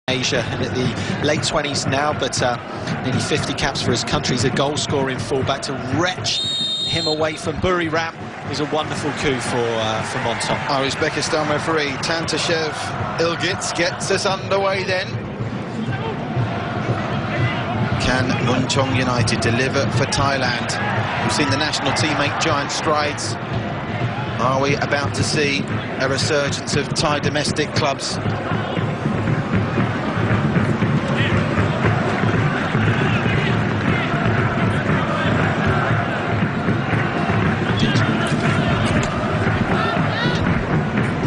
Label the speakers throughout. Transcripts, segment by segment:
Speaker 1: Asia, and at the late 20s now, but nearly 50 caps for his country. He's a goal-scoring fullback. To wrench him away from Buriram was a wonderful coup for Muangthong.
Speaker 2: Our Uzbekistan referee Tantashev Ilgits gets us underway then. Can Muangthong United deliver for Thailand? We've seen the national team make giant strides. Are we about to see a resurgence of Thai domestic clubs?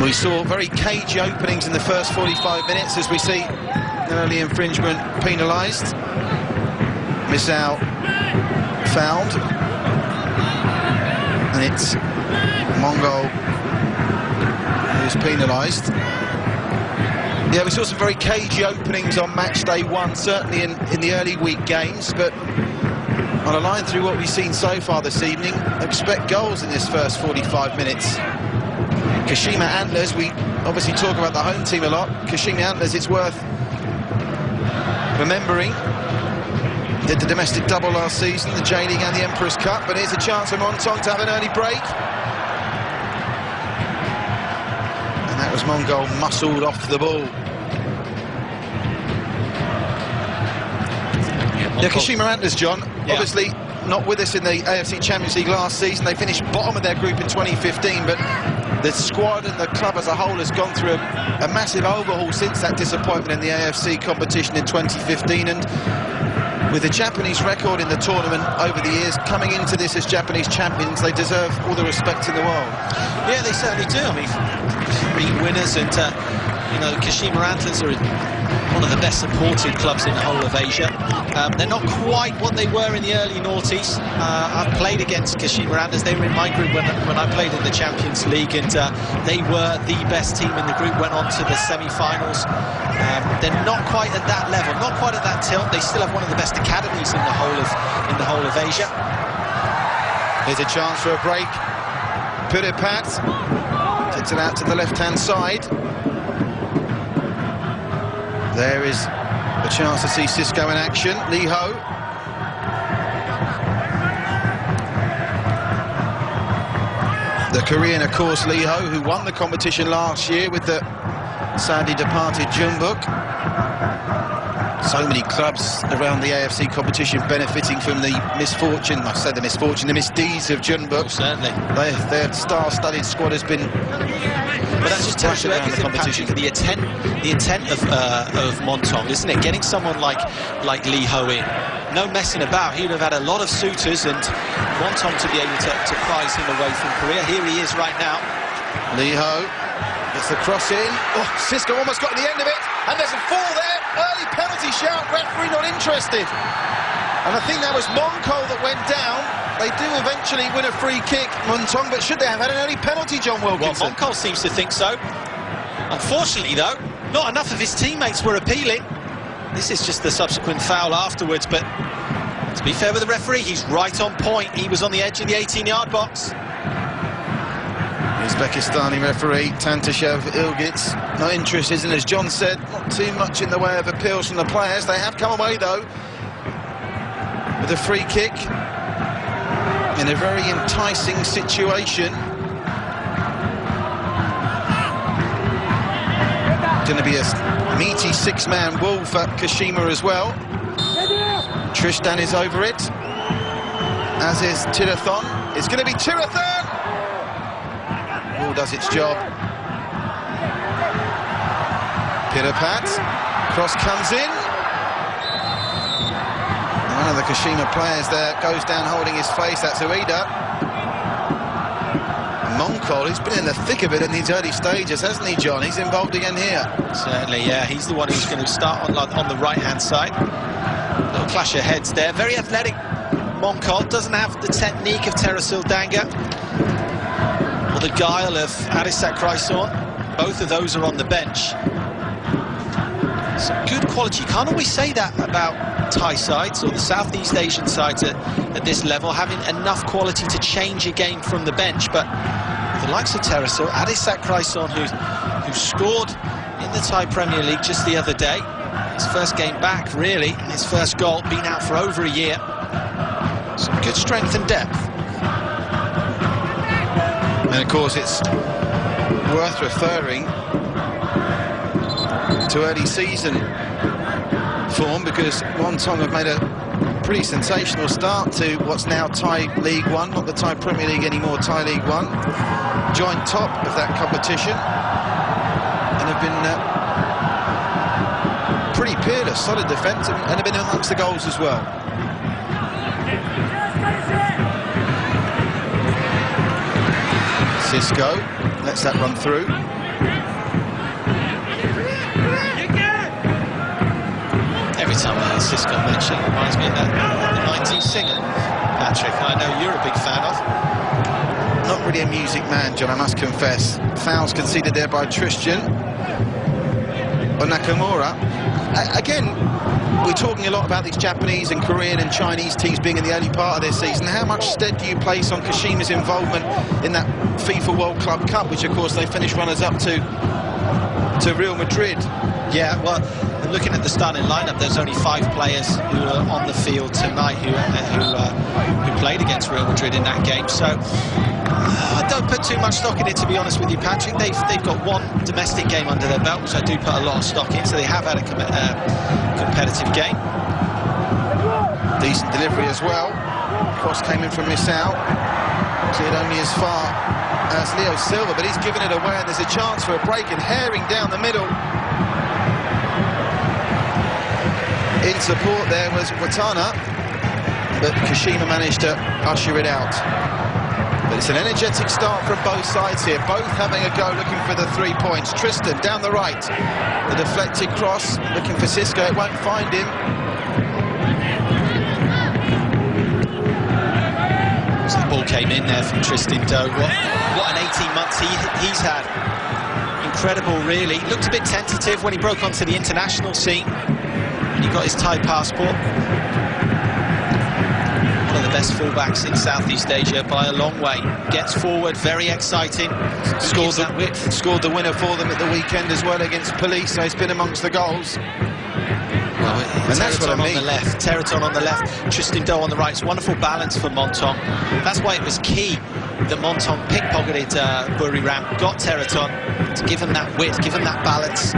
Speaker 2: We saw very cagey openings in the first 45 minutes as we see early infringement penalised. Misao fouled, and it's Mongol who's penalised. Yeah, we saw some very cagey openings on match day one, certainly in the early week games, but on a line through what we've seen so far this evening, expect goals in this first 45 minutes. Kashima Antlers, we obviously talk about the home team a lot. Kashima Antlers, it's worth remembering, did the domestic double last season, the J-League and the Emperor's Cup, but here's a chance for Muangthong to have an early break. And that was Mongol muscled off the ball. Yeah, Kashima Antlers, John, obviously not with us in the AFC Champions League last season. They finished bottom of their group in 2015, but the squad and the club as a whole has gone through a massive overhaul since that disappointment in the AFC competition in 2015, and with the Japanese record in the tournament over the years, coming into this as Japanese champions, they deserve all the respect in the world.
Speaker 1: Yeah, they certainly do. I mean, 3 winners, and you know, Kashima Antlers are one of the best supported clubs in the whole of Asia. They're not quite what they were in the early noughties. I've played against Kashima Antlers. They were in my group when I played in the Champions League, and they were the best team in the group, went on to the semi-finals. They're not quite at that level, not quite at that tilt. They still have one of the best academies in the whole of Asia.
Speaker 2: Here's a chance for a break. Puripat gets it out to the left-hand side. There is a chance to see Cisco in action. Lee Ho. The Korean, of course, Lee Ho, who won the competition last year with the sadly departed Jeonbuk. So many clubs around the AFC competition benefiting from the misfortune, I say the misfortune, the misdeeds of Jeonbuk.
Speaker 1: Oh, certainly.
Speaker 2: Their star-studded squad has been...
Speaker 1: But that just tells you everything, Patrick, the intent of Muangthong, isn't it? Getting someone like Lee Ho in, no messing about. He would have had a lot of suitors, and Muangthong to be able to prize him away from Korea. Here he is right now.
Speaker 2: Lee Ho gets the cross in. Oh, Cisco almost got to the end of it, and there's a fall there. Early penalty shout, referee not interested. And I think that was Mongol that went down. They do eventually win a free kick, Muangthong, but should they have had an early penalty, John Wilkinson?
Speaker 1: Well, Mongol seems to think so. Unfortunately, though, not enough of his teammates were appealing. This is just the subsequent foul afterwards, but to be fair with the referee, he's right on point. He was on the edge of the 18-yard box.
Speaker 2: Uzbekistani referee Tantashev Ilgits not interested, and as John said, not too much in the way of appeals from the players. They have come away, though, with a free kick in a very enticing situation. Going to be a meaty 6-man wall for Kashima as well. Tristan is over it, as is Tirathon. It's going to be Tirathon! Ball does its job. Pirapat, cross comes in. One of the Kashima players there goes down holding his face, that's Ueda. Mongol, he's been in the thick of it in these early stages, hasn't he, John? He's involved again here.
Speaker 1: Certainly, yeah, he's the one who's going to start on the right-hand side. Little clash of heads there. Very athletic Mongol, doesn't have the technique of Terasil Danga or the guile of Adisak Chrysorn. Both of those are on the bench. Some good quality. You can't always say that about Thai sides or the Southeast Asian sides at this level, having enough quality to change a game from the bench. But the likes of Terasil, Adisak Chrysorn, who who scored in the Thai Premier League just the other day. His first game back, really, and his first goal, been out for over a year. Some good strength and depth.
Speaker 2: And of course, it's worth referring to early season form, because Muangthong have made a pretty sensational start to what's now Thai League One, not the Thai Premier League anymore, Thai League One. Joint top of that competition, and have been pretty peerless, solid defence, and have been amongst the goals as well. Cisco lets that run through.
Speaker 1: Every time I hear Cisco mentioned, it reminds me of that the 90s singer, Patrick. I know you're a big fan of.
Speaker 2: Not really a music man, John, I must confess. Fouls conceded there by Tristan or Nakamura. Again, we're talking a lot about these Japanese and Korean and Chinese teams being in the early part of their season. How much stead do you place on Kashima's involvement in that FIFA World Club Cup, which of course they finished runners-up to Real Madrid?
Speaker 1: Yeah, well, looking at the starting lineup, there's only 5 players who are on the field tonight who played against Real Madrid in that game. So I don't put too much stock in it, to be honest with you, Patrick. They've got one domestic game under their belt, which I do put a lot of stock in, so they have had a competitive game.
Speaker 2: Decent delivery as well. Cross came in from Misao. Cleared only as far as Leo Silva, but he's given it away, and there's a chance for a break, and Herring down the middle. In support there was Watana, but Kashima managed to usher it out. But it's an energetic start from both sides here, both having a go, looking for the 3 points. Tristan down the right, the deflected cross, looking for Cisco, it won't find him.
Speaker 1: So the ball came in there from Tristan Doe. What an 18 months he's had. Incredible, really. Looked a bit tentative when he broke onto the international scene. He got his Thai passport. One of the best fullbacks in Southeast Asia by a long way. Gets forward, very exciting. Scored
Speaker 2: the winner for them at the weekend as well against Police, so he's been amongst the goals.
Speaker 1: Well,
Speaker 2: and that's what I mean.
Speaker 1: On the left, Territon on the left, Tristan Doe on the right. It's wonderful balance for Muangthong. That's why it was key that Muangthong pickpocketed Buriram, got Territon to give him that width, give him that balance.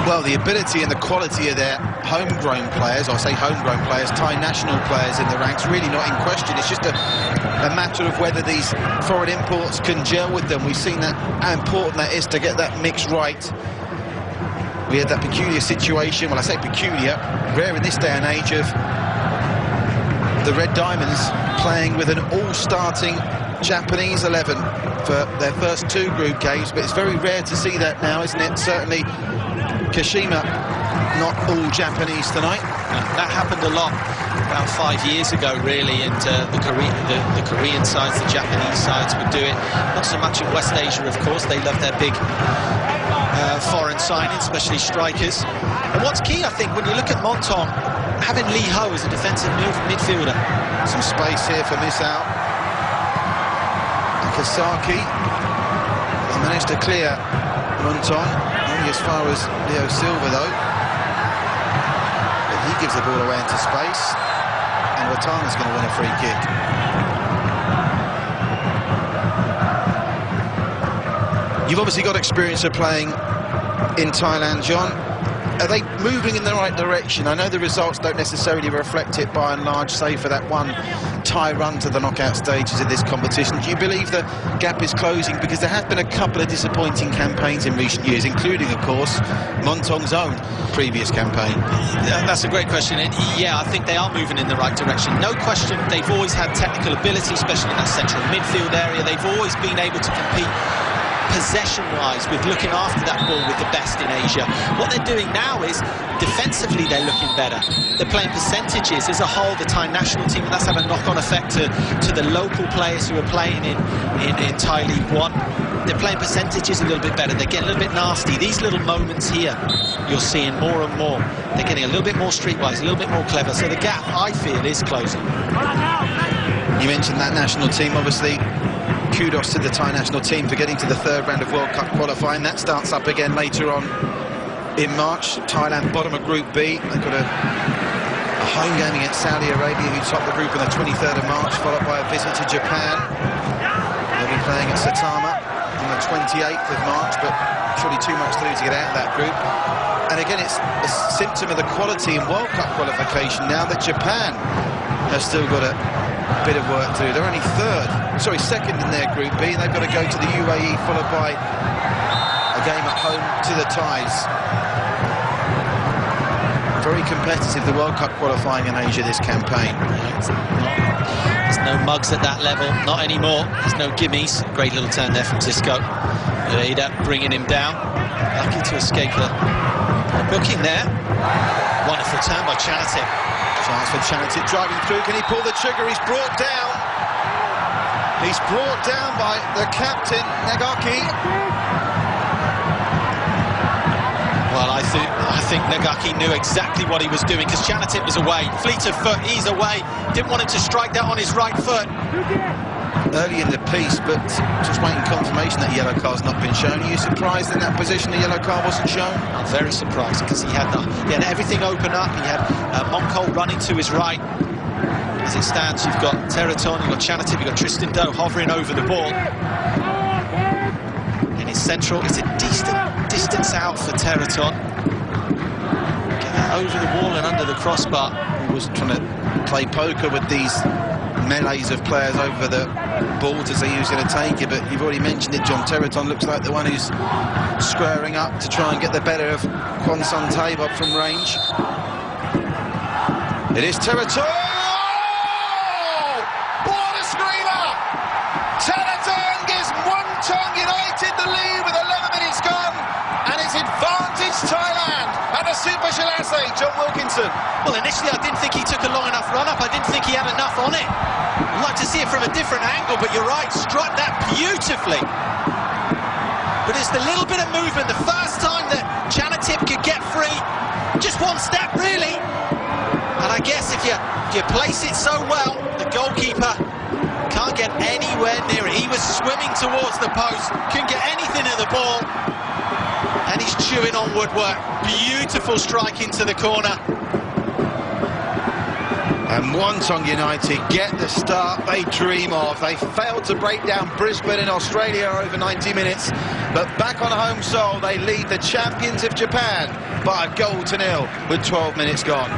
Speaker 2: Well, the ability and the quality of their homegrown players, or I say homegrown players, Thai national players in the ranks, really not in question. It's just a matter of whether these foreign imports can gel with them. We've seen that, how important that is to get that mix right. We had that peculiar situation, well, I say peculiar, rare in this day and age, of the Red Diamonds playing with an all-starting Japanese 11 for their first 2 group games, but it's very rare to see that now, isn't it? Certainly Kashima, not all Japanese tonight.
Speaker 1: That happened a lot about 5 years ago, really, and the Korean sides, the Japanese sides would do it. Not so much in West Asia, of course. They love their big foreign signings, especially strikers. And what's key, I think, when you look at Muangthong, having Lee Ho as a defensive midfielder.
Speaker 2: Some space here for Misao. Akasaki. They managed to clear Muangthong, only as far as Leo Silva, though. But he gives the ball away into space, and Watana's going to win a free kick. You've obviously got experience of playing in Thailand, John. Are they moving in the right direction? I know the results don't necessarily reflect it by and large, save for that one Thai run to the knockout stages of this competition. Do you believe the gap is closing? Because there have been a couple of disappointing campaigns in recent years, including, of course, Muangthong's own previous campaign.
Speaker 1: That's a great question. And yeah, I think they are moving in the right direction. No question, they've always had technical ability, especially in that central midfield area. They've always been able to compete possession-wise with looking after that ball with the best in Asia. What they're doing now is defensively they're looking better. They're playing percentages as a whole, the Thai national team, and that's had a knock-on effect to the local players who are playing in Thai League One. They're playing percentages a little bit better. They're getting a little bit nasty. These little moments here, you're seeing more and more. They're getting a little bit more streetwise, a little bit more clever. So the gap, I feel, is closing.
Speaker 2: You mentioned that national team, obviously kudos to the Thai national team for getting to the third round of World Cup qualifying. That starts up again later on in March. Thailand bottom of Group B. They've got a home game against Saudi Arabia, who top the group on the 23rd of March, followed by a visit to Japan. They'll be playing at Saitama on the 28th of March, but surely too much to do to get out of that group. And again, it's a symptom of the quality in World Cup qualification now that Japan has still got a bit of work to do. They're only second in their Group B, and they've got to go to the UAE, followed by a game at home to the Thais. Very competitive, the World Cup qualifying in Asia this campaign.
Speaker 1: There's no mugs at that level, not anymore. There's no gimmies. Great little turn there from Xisco. Ueda bringing him down. Lucky to escape the booking there. Wonderful turn by Chanatip.
Speaker 2: Chance for Chanatip driving through. Can he pull the trigger? He's brought down. He's brought down by the captain, Nagaki.
Speaker 1: Well, I think Nagaki knew exactly what he was doing, because Chanatip was away. Fleet of foot, he's away. Didn't want him to strike that on his right foot.
Speaker 2: Early in the piece, but just waiting confirmation that yellow card's not been shown. Are you surprised in that position the yellow card wasn't shown?
Speaker 1: I'm very surprised, because he had everything open up. He had Muangthong running to his right. As it stands, you've got Teraton, you've got Chanatip, you've got Tristan Doe hovering over the ball. In his central, it's a decent distance out for Teraton. Get that over the wall and under the crossbar.
Speaker 2: He was trying to play poker with these melees of players over the balls as they usually take it, but you've already mentioned it, John. Teraton looks like the one who's squaring up to try and get the better of Kwanson Taebop from range. It is Teraton! What a screamer! Teraton gives Muangthong United the lead with 11 minutes gone, and it's advantage Thailand and the Super Shalase, John Wilkinson.
Speaker 1: Well, initially I didn't think he took a long enough run-up. I didn't think he had enough on it. I'd like to see it from a different angle, but you're right, struck that beautifully. But it's the little bit of movement, the first time that Chanatip could get free. Just one step, really. And I guess if you place it so well, the goalkeeper can't get anywhere near it. He was swimming towards the post, couldn't get anything of the ball. And he's chewing on woodwork. Beautiful strike into the corner.
Speaker 2: And Muangthong United get the start they dream of. They failed to break down Brisbane in Australia over 90 minutes, but back on home soil, they lead the champions of Japan by a 1-0 with 12 minutes gone.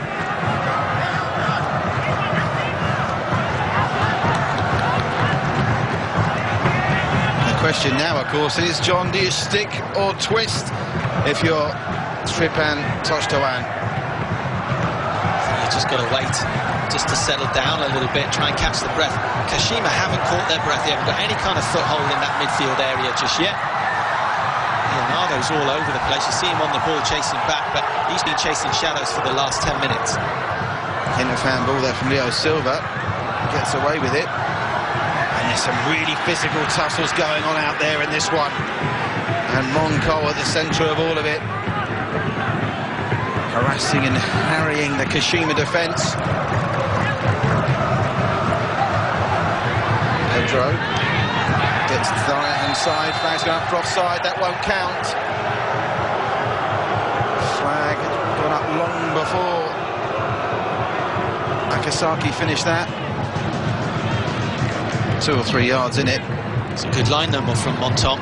Speaker 2: The question now, of course, is, John, do you stick or twist if you're Tripan Toshtawan?
Speaker 1: You've just got to wait, just to settle down a little bit, try and catch the breath. Kashima haven't caught their breath, they haven't got any kind of foothold in that midfield area just yet. Leonardo's all over the place, you see him on the ball chasing back, but he's been chasing shadows for the last 10 minutes.
Speaker 2: In the fan ball there from Leo Silva, gets away with it. And there's some really physical tussles going on out there in this one. And Muangthong at the centre of all of it, harassing and harrying the Kashima defence. Pedro gets to the right-hand side, flag's going up for offside, that won't count. Flag gone up long before Akasaki finished that. 2 or 3 yards in it.
Speaker 1: It's a good line number from Muangthong.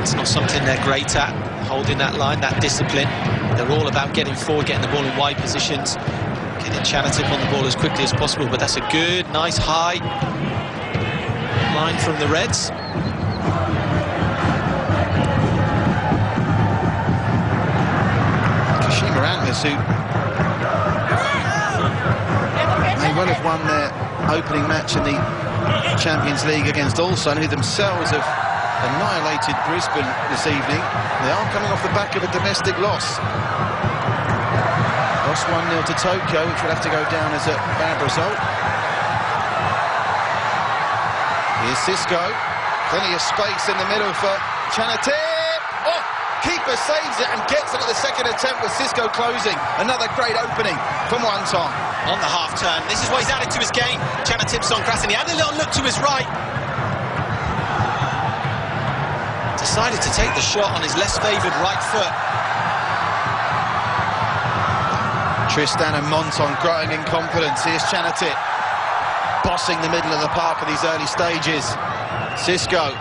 Speaker 1: It's not something they're great at, holding that line, that discipline. They're all about getting forward, getting the ball in wide positions, getting Chanatip on the ball as quickly as possible, but that's a good, nice, high line from the Reds.
Speaker 2: Kashima Antlers, who may well have won their opening match in the Champions League against Ulsan, who themselves have annihilated Brisbane this evening. They are coming off the back of a domestic loss. Lost 1-0 to Tokyo, which would have to go down as a bad result. Here's Xisco. Plenty of space in the middle for Chanatip. Oh! Keeper saves it and gets it at the second attempt with Xisco closing. Another great opening for Muangthong.
Speaker 1: On the half turn, this is what he's added to his game. Chanatip's on grass, and he had a little look to his right. decided to take the shot on his less favoured right foot.
Speaker 2: Tristan and Muangthong growing in confidence. Here's Chanatit bossing the middle of the park at these early stages. Cisco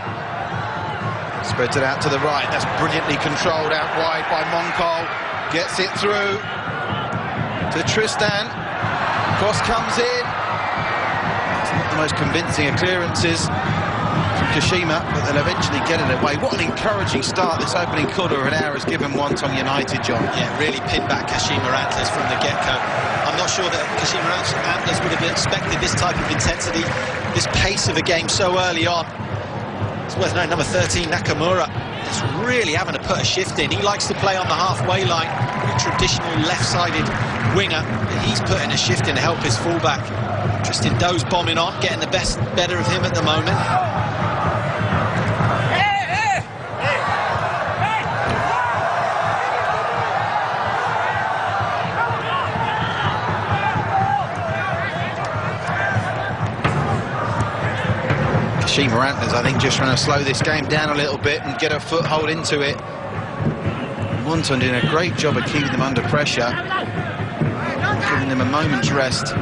Speaker 2: spreads it out to the right. That's brilliantly controlled out wide by Muangthong. Gets it through to Tristan. Cross comes in. It's not the most convincing of clearances from Kashima, but they'll eventually get it away. What an encouraging start this opening quarter of an hour has given Muangthong United, John.
Speaker 1: Yeah, really pinned back Kashima Antlers from the get-go. I'm not sure that Kashima Antlers would have expected this type of intensity, this pace of a game so early on. It's worth knowing number 13, Nakamura, is really having to put a shift in. He likes to play on the halfway line, a traditional left-sided winger, but he's putting a shift in to help his fullback. Tristan Doe's bombing on, getting the better of him at the moment.
Speaker 2: Kashima Antlers, I think, just trying to slow this game down a little bit and get a foothold into it. Muangthong doing a great job of keeping them under pressure, giving them a moment's rest.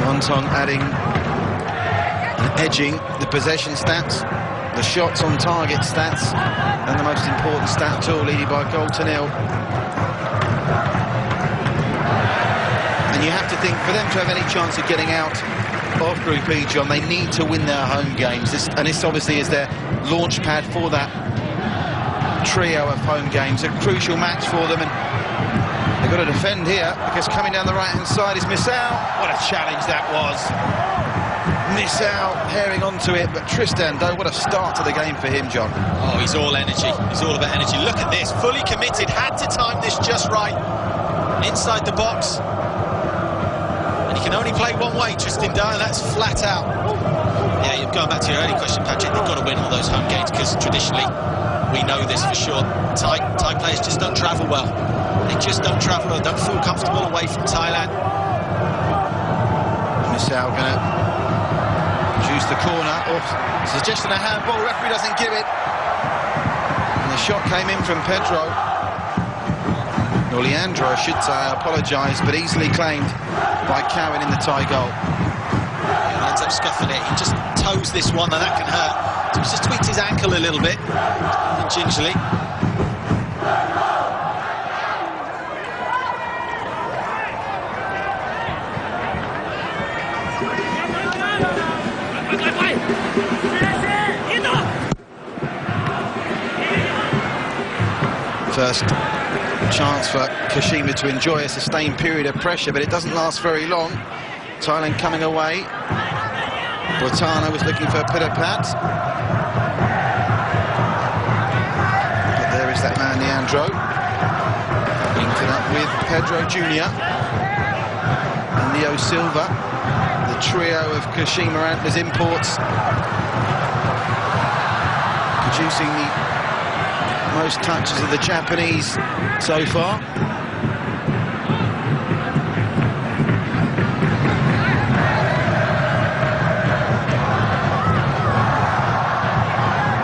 Speaker 2: Muangthong adding and edging the possession stats, the shots on target stats, and the most important stat tool, leading by a goal to nil. And you have to think, for them to have any chance of getting out of Group E, John, they need to win their home games. This obviously is their launch pad for that trio of home games. A crucial match for them, and they've got to defend here, because coming down the right-hand side is Misao. What a challenge that was. Misao herring onto it, but Tristan Doe, what a start to the game for him, John.
Speaker 1: Oh, he's all energy. He's all about energy. Look at this, fully committed, had to time this just right. Inside the box. And he can only play one way, Tristan Doe, and that's flat out. Yeah, you're going back to your early question, Patrick. They've got to win all those home games, because traditionally, we know this for sure, Thai players just don't travel well. They just don't travel well, don't feel comfortable away from Thailand.
Speaker 2: Misao going to produce the corner. Oh, suggesting a handball, referee doesn't give it. And the shot came in from Pedro. Or Leandro, I should say, I apologise, but easily claimed by Cowan in the Thai goal.
Speaker 1: He ends up scuffing it. He just toes this one, and that can hurt. So he's just tweaked his ankle a little bit, gingerly.
Speaker 2: First chance for Kashima to enjoy a sustained period of pressure, but it doesn't last very long. Thailand coming away. Botana was looking for a pitter-pat. But there is that man, Leandro. Linked it up with Pedro Jr. and Leo Silva. The trio of Kashima Antlers imports, producing the most touches of the Japanese so far.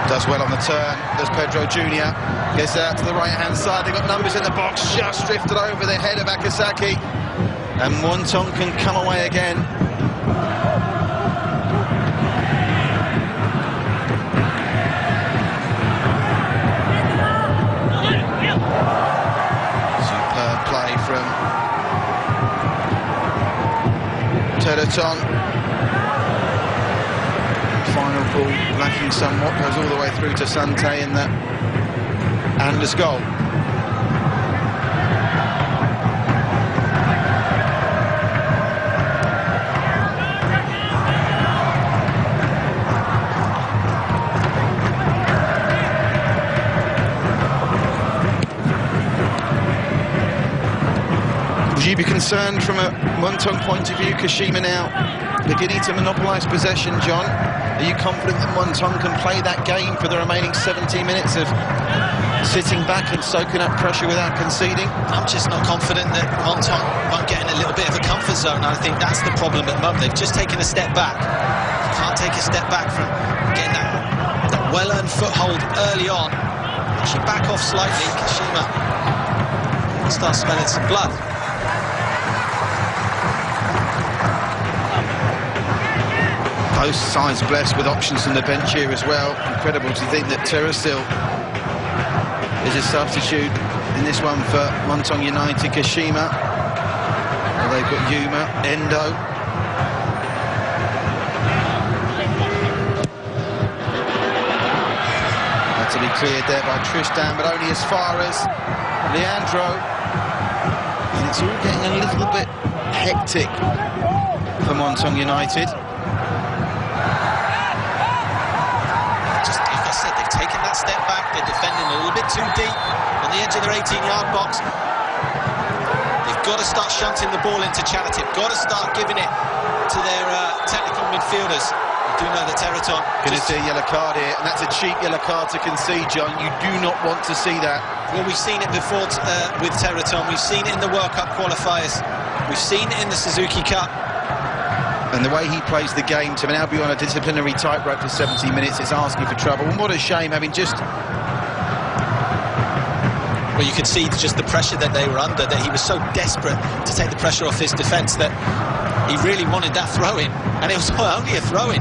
Speaker 2: Does well on the turn, does Pedro Jr. Gets out to the right-hand side, they've got numbers in the box, just drifted over the head of Akasaki. And Muangthong can come away again. From Tereton. Final ball lacking somewhat, goes all the way through to Sante in the Antlers goal. Would you be concerned from a Muangthong point of view, Kashima now beginning to monopolise possession, John? Are you confident that Muangthong can play that game for the remaining 70 minutes of sitting back and soaking up pressure without conceding.
Speaker 1: I'm just not confident that Muangthong won't get in a little bit of a comfort zone. I think that's the problem at the moment. They've just taken a step back. You can't take a step back from getting that well-earned foothold early on. Actually back off slightly. Kashima starts smelling some blood.
Speaker 2: Both sides blessed with options from the bench here as well. Incredible to think that Terasil is a substitute in this one for Muangthong United. Kashima. Well, they've got Yuma, Endo. Had to be cleared there by Tristan, but only as far as Leandro. And it's all getting a little bit hectic for Muangthong United.
Speaker 1: Taking that step back, they're defending a little bit too deep on the edge of their 18-yard box. They've got to start shunting the ball into Chanatip, got to start giving it to their technical midfielders. You do know that Teraton...
Speaker 2: Going to see a yellow card here, and that's a cheap yellow card to concede, John. You do not want to see that.
Speaker 1: Well, we've seen it before with Teraton, we've seen it in the World Cup qualifiers, we've seen it in the Suzuki Cup.
Speaker 2: And the way he plays the game, to now be on a disciplinary tightrope for 70 minutes, it's asking for trouble. And what a shame, having just...
Speaker 1: Well, you could see just the pressure that they were under, that he was so desperate to take the pressure off his defence that he really wanted that throw-in. And it was only a throw-in.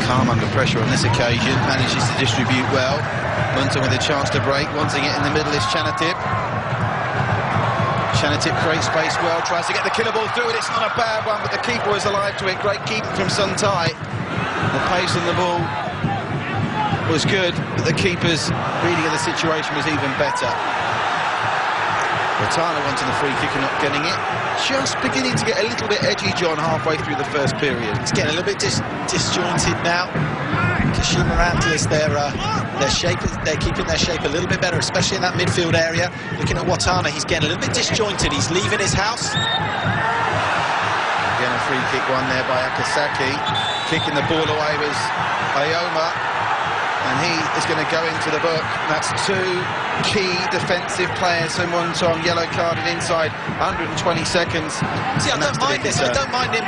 Speaker 2: Calm under pressure on this occasion, manages to distribute well. Muangthong with a chance to break, wanting it in the middle is Chanatip. Chanatip creates space well, tries to get the killer ball through it. It's not a bad one, but the keeper is alive to it. Great keeping from Suntai. The pace on the ball was good, but the keeper's reading of the situation was even better. Ratana wanting the free kick and not getting it. Just beginning to get a little bit edgy, John, halfway through the first period.
Speaker 1: It's getting a little bit disjointed now. Kashima Antlers, their shape, they're keeping their shape a little bit better, especially in that midfield area. Looking at Watana, he's getting a little bit disjointed. He's leaving his house.
Speaker 2: Again, a free kick won there by Akasaki. Kicking the ball away was Ayoma, and he is going to go into the book. That's two key defensive players for Muangthong, yellow carded inside 120 seconds.
Speaker 1: See, I don't mind this. I don't mind him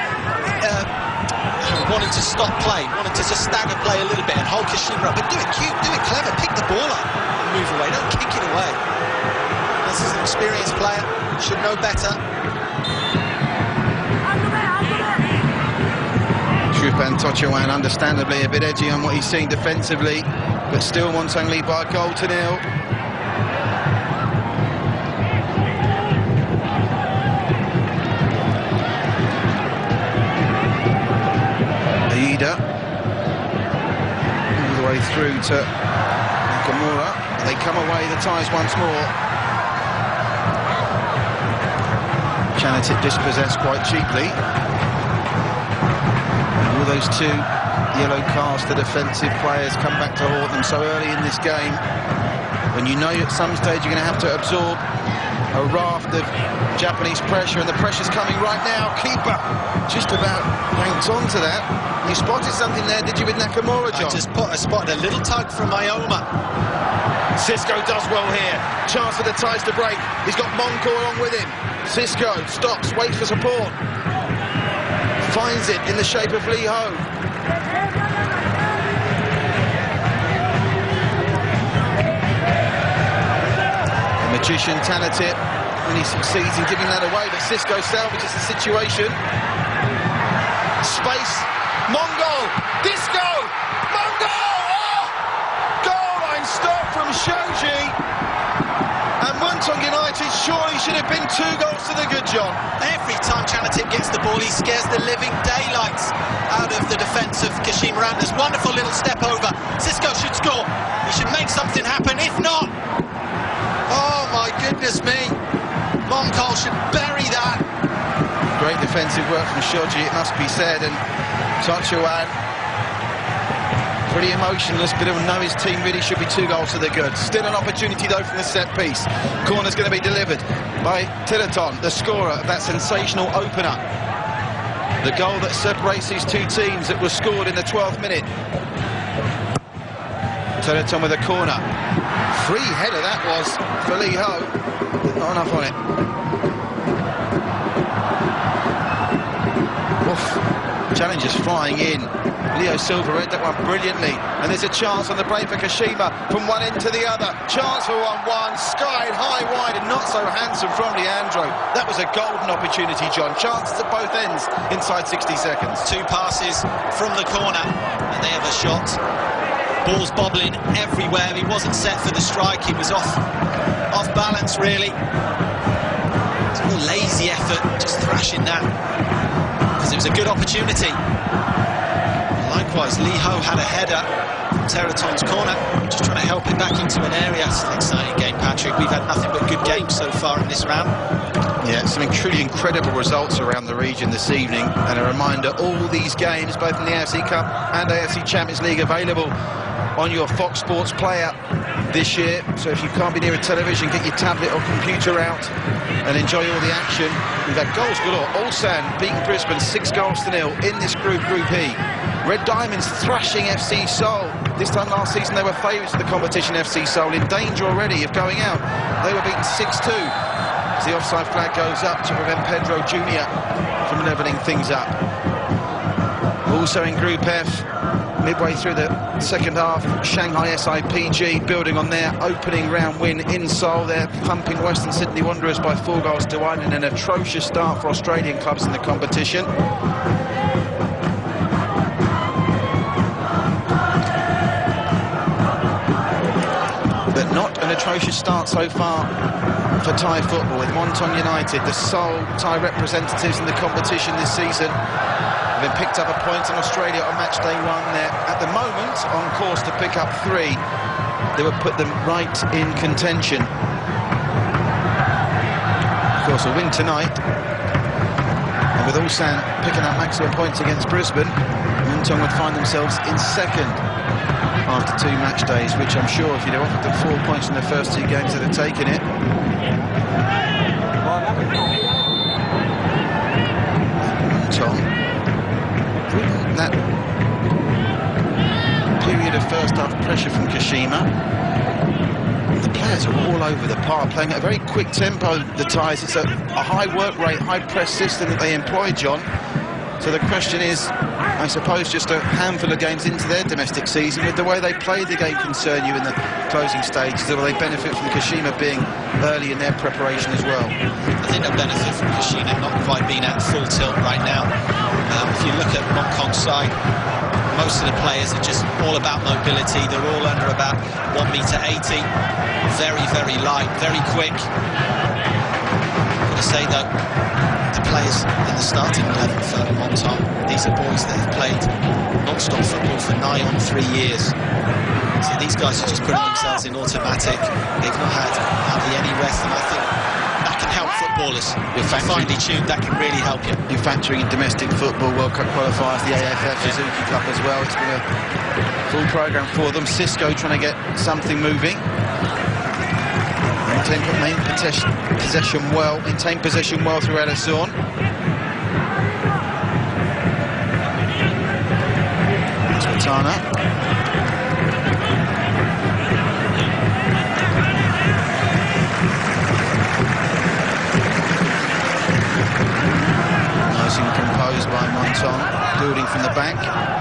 Speaker 1: wanting to stop play, wanting to just stagger play a little bit and hold Kashima up, but do it cute, do it clever, pick the ball up and move away, don't kick it away. This is an experienced player, should know better.
Speaker 2: Chupan Tochawan understandably a bit edgy on what he's seeing defensively, but still Muangthong lead by a goal to nil. Aida all the way through to Nakamura. They come away the ties once more. Chanatip dispossessed quite cheaply. All those two yellow cards to defensive players come back to haunt them so early in this game, when you know at some stage you're going to have to absorb a raft of Japanese pressure, and the pressure's coming right now. Keeper just about hanged on to that. You spotted something there, did you, with Nakamura, John?
Speaker 1: I spotted a little tug from Ayoma.
Speaker 2: Cisco does well here. Chance for the ties to break. He's got Monko along with him. Cisco stops, waits for support. Finds it in the shape of Lee Ho. The magician Chanatip, when he succeeds in giving that away, but Cisco salvages the situation. Space, Mongol, Disco, Mongol! Oh! Goal line stop from Shoji. And Muangthong United surely should have been 2 goals to the good, John.
Speaker 1: Every time Chanatip gets the ball, he scares the living daylights out of the defence of Kashima Antlers. Wonderful little step over. Cisco should score. He should make something happen. If not, oh my goodness me, Mongol should bury that.
Speaker 2: Great defensive work from Shoji, it must be said, and Tochawan pretty emotionless, but he'll know his team really should be 2 goals to the good. Still an opportunity though from the set piece. Corner's going to be delivered by Tiraton, the scorer of that sensational opener. The goal that separates these two teams that was scored in the 12th minute. Teleton with a corner. Free header that was for Lee Ho. Not enough on it. Oof. Challengers flying in. Leo Silva read that one brilliantly, and there's a chance on the break for Kashima from one end to the other. Chance for 1-1, skied high wide and not so handsome from Leandro. That was a golden opportunity, John. Chances at both ends inside 60 seconds.
Speaker 1: Two passes from the corner, and they have a shot. Ball's bobbling everywhere. He wasn't set for the strike. He was off balance, really. It's a real lazy effort, just thrashing that, because it was a good opportunity. Likewise, Lee Ho had a header from Teleton's corner, just trying to help it back into an area. It's an exciting game, Patrick. We've had nothing but good games so far in this round.
Speaker 2: Yeah, some truly incredible results around the region this evening, and a reminder, all these games, both in the AFC Cup and AFC Champions League, available on your Fox Sports player this year. So if you can't be near a television, get your tablet or computer out and enjoy all the action. We've had goals galore. Ulsan beating Brisbane 6-0 in this Group E. Red Diamonds thrashing FC Seoul. This time last season they were favourites of the competition. FC Seoul in danger already of going out. They were beaten 6-2 as the offside flag goes up to prevent Pedro Jr. from levelling things up. Also in Group F, midway through the second half, Shanghai SIPG building on their opening round win in Seoul. They're thumping Western Sydney Wanderers by 4-1 in an atrocious start for Australian clubs in the competition. But not an atrocious start so far for Thai football, with Muangthong United, the sole Thai representatives in the competition this season. They've picked up a point in Australia on match day 1. They're at the moment on course to pick up 3. They would put them right in contention. Of course, a win tonight, and with Ulsan picking up maximum points against Brisbane, Muangthong would find themselves in second after 2 match days, which I'm sure if you'd have offered them 4 points in the first 2 games, they'd have taken it. Muangthong, that period of first half pressure from Kashima. The players are all over the park, playing at a very quick tempo, the Thais. It's a high work rate, high press system that they employ, John. So the question is, I suppose, just a handful of games into their domestic season, with the way they played the game concern you in the closing stages, will they benefit from Kashima being early in their preparation as well?
Speaker 1: I think they'll benefit from Kashima not quite being at full tilt right now. If you look at Muangthong's side, most of the players are just all about mobility. They're all under about 1.80 m. Very, very light, very quick. I've got to say, though, the players in the starting 11 for Muangthong, these are boys that have played non-stop football for nigh on 3 years. So these guys are just putting themselves in automatic. They've not had hardly any rest, and I think that can help footballers. You're finely tuned, that can really help you. You're factoring in domestic football, World Cup qualifiers, the AFF Suzuki Cup as well. It's been a full programme for them. Cisco trying to get something moving. Maintain possession well through Ellison. Sultana. Nice and composed by Muangthong, building from the back.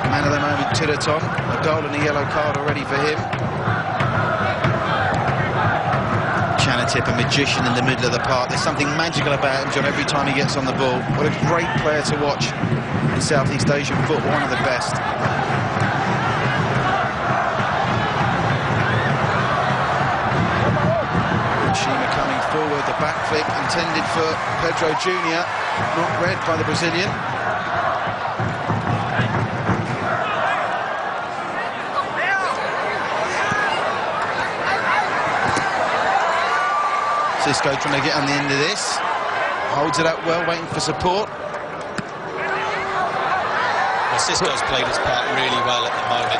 Speaker 1: Man of the moment, Teleton. A goal and a yellow card already for him. Tip, a magician in the middle of the park. There's something magical about him, John, every time he gets on the ball. What a great player to watch in Southeast Asian football, one of the best. Kashima coming forward, the backflip intended for Pedro Jr., not read by the Brazilian. Cisco trying to get on the end of this. Holds it up well, waiting for support. Well, Cisco's played his part really well at the moment,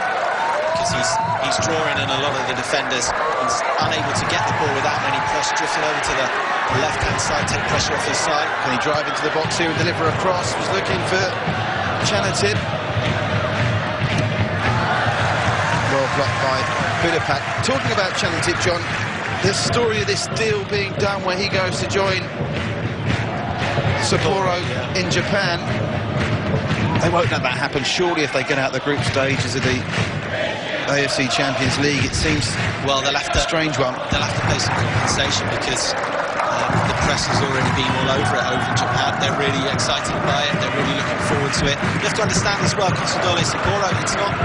Speaker 1: because he's drawing in a lot of the defenders. He's unable to get the ball without any pressure, drifting over to the left-hand side, take pressure off his side.
Speaker 2: Can he drive into the box here and deliver a cross? Was looking for Chanatip. well blocked by Budapak. Talking about Chanantip, John, the story of this deal being done where he goes to join Sapporo in Japan. They won't let that happen, surely, if they get out the group stages of the AFC Champions League. It seems
Speaker 1: well, they'll have to,
Speaker 2: a strange one.
Speaker 1: They'll have to pay some compensation because the press has already been all over it over in Japan. They're really excited by it. They're really looking forward to it. You have to understand as well, Consadole Sapporo, it's not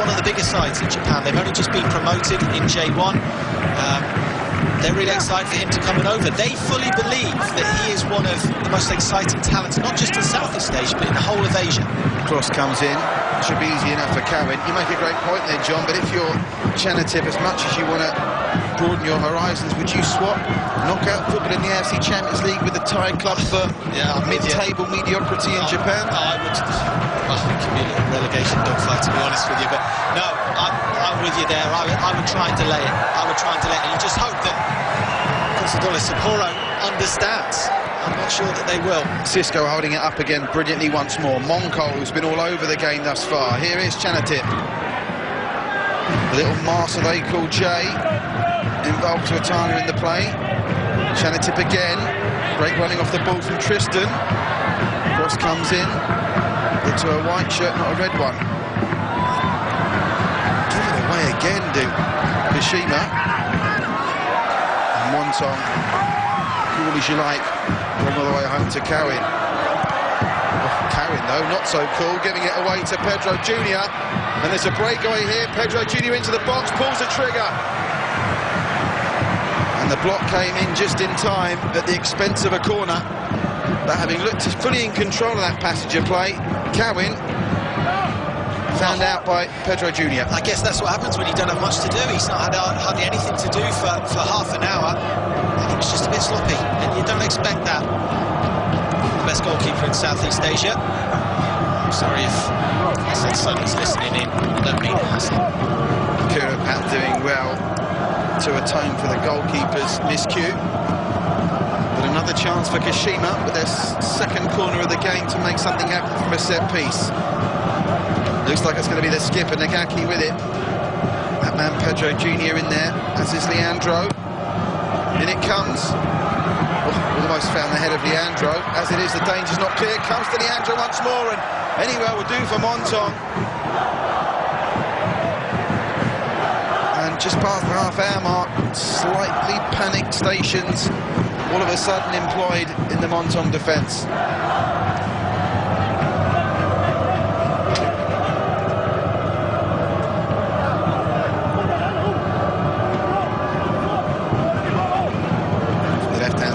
Speaker 1: one of the biggest sides in Japan. They've only just been promoted in J1. They're really excited for him to come over. They fully believe that he is one of the most exciting talents, not just in Southeast Asia, but in the whole of Asia.
Speaker 2: Cross comes in. Should be easy enough for Cowan. You make a great point there, John, but if you're Chanantip, as much as you want to broaden your horizons, would you swap knockout football in the AFC Champions League with the Thai club for mid-table mediocrity in Japan?
Speaker 1: I would. Well, it could be a little relegation dogfight, to be honest with you, but no, I'm with you there. I would try and delay it. And you just hope that Consadole Sapporo understands. I'm not sure that they will.
Speaker 2: Cisco holding it up again brilliantly once more. Muangthong, who's been all over the game thus far. Here is Chanantip. Little Marseille called Jay, involved to Atana in the play. Chanantip again. Great running off the ball from Tristan. Cross comes in. Into a white shirt, not a red one. Give it away again, do Kashima. And Muangthong, cool as you like, going all the way home to Cowan. Cowan, though, not so cool, giving it away to Pedro Jr. And there's a breakaway here. Pedro Jr. into the box, pulls the trigger. And the block came in just in time at the expense of a corner. But having looked fully in control of that passage of play, Cowan found out by Pedro Jr.
Speaker 1: I guess that's what happens when you don't have much to do. He's not had hardly anything to do for half an hour. And he was just a bit sloppy, and you don't expect that. The best goalkeeper in Southeast Asia. I'm sorry if Hassan Sonny's listening in. I don't mean Hassan.
Speaker 2: Kurapat doing well to atone for the goalkeeper's miscue. But another chance for Kashima with their second corner of the game to make something happen from a set piece. Looks like it's going to be the skipper, Nagaki, with it. That man Pedro Jr. in there, as is Leandro. In it comes. Oh, almost found the head of Leandro. As it is, the danger's not clear. Comes to Leandro once more, and anywhere will do for Muangthong. And just past the half-hour mark, slightly panicked stations, all of a sudden employed in the Muangthong defence.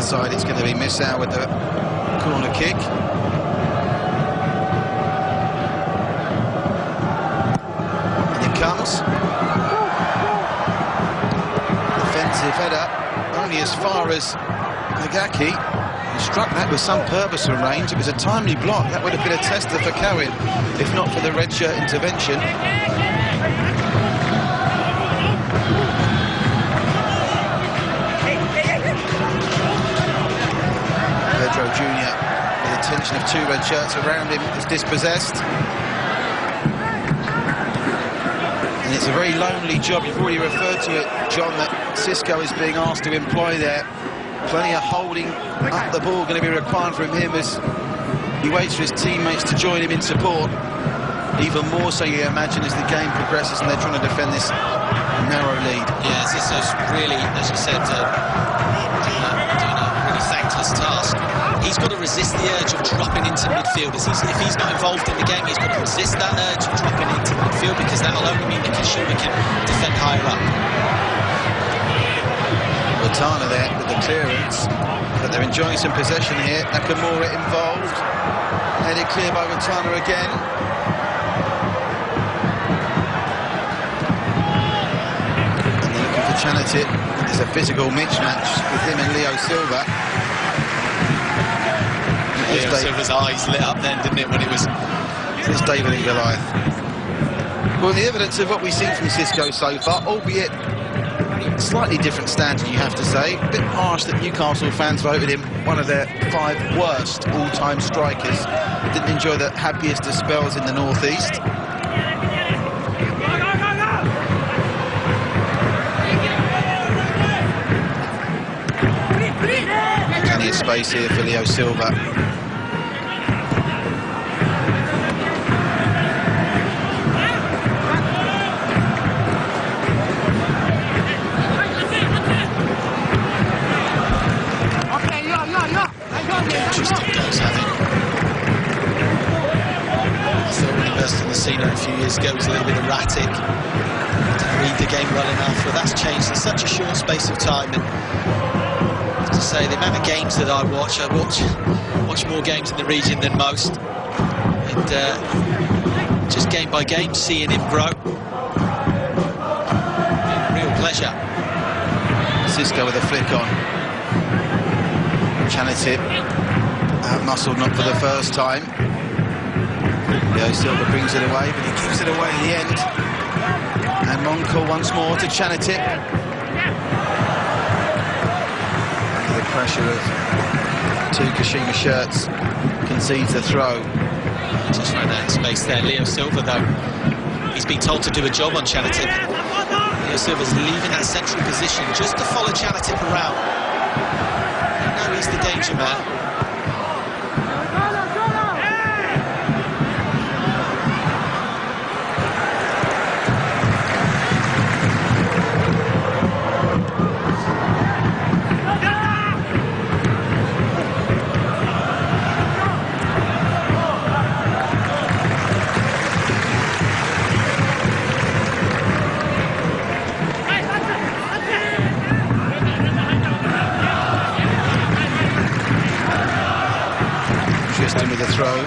Speaker 2: Side, it's going to be Missau with the corner kick. And it comes. Defensive header, only as far as Nagaki. He struck that with some purpose and range. It was a timely block. That would have been a tester for Cowan, if not for the red shirt intervention. Pedro Jr. with the attention of two red shirts around him is dispossessed. And it's a very lonely job. You've already referred to it, John, that Cisco is being asked to employ there. Plenty of holding up the ball going to be required from him as he waits for his teammates to join him in support. Even more so, you imagine, as the game progresses and they're trying to defend this narrow lead.
Speaker 1: Yeah, Cisco's really, as you said, doing a really thankless task. He's got to resist the urge of dropping into midfield. If he's not involved in the game, he's got to resist that urge of dropping into midfield, because that'll only mean that Kashima can defend higher up.
Speaker 2: Atana there with the clearance, but they're enjoying some possession here. Nakamura involved. Headed clear by Atana again. And they're looking for Chanantip. There's a physical mismatch with him and Leo Silva.
Speaker 1: Leo Silva's eyes lit up then, didn't it, when it was...
Speaker 2: It's David and Goliath. Well, the evidence of what we've seen from Cisco so far, albeit slightly different standard, you have to say. A bit harsh that Newcastle fans voted him one of their 5 worst all-time strikers. Didn't enjoy the happiest of spells in the northeast. plenty of space here for Leo Silva.
Speaker 1: Interesting goals having. I thought when he burst on the scene a few years ago, he was a little bit erratic. Didn't read the game well enough, but that's changed in such a short space of time. And I have to say, the amount of games that I watch more games in the region than most. And just game by game, seeing him grow. Real pleasure.
Speaker 2: Cisco with a flick on. Chanatip out-muscled, not for the first time. Leo Silva brings it away, but he keeps it away in the end. And Muangthong once more to Chanatip. Under the pressure of two Kashima shirts, concedes the throw.
Speaker 1: Just ran out of space there. Leo Silva, though, he's been told to do a job on Chanatip. Leo Silva's leaving that central position just to follow Chanatip around. Now he's the danger man.
Speaker 2: With the throw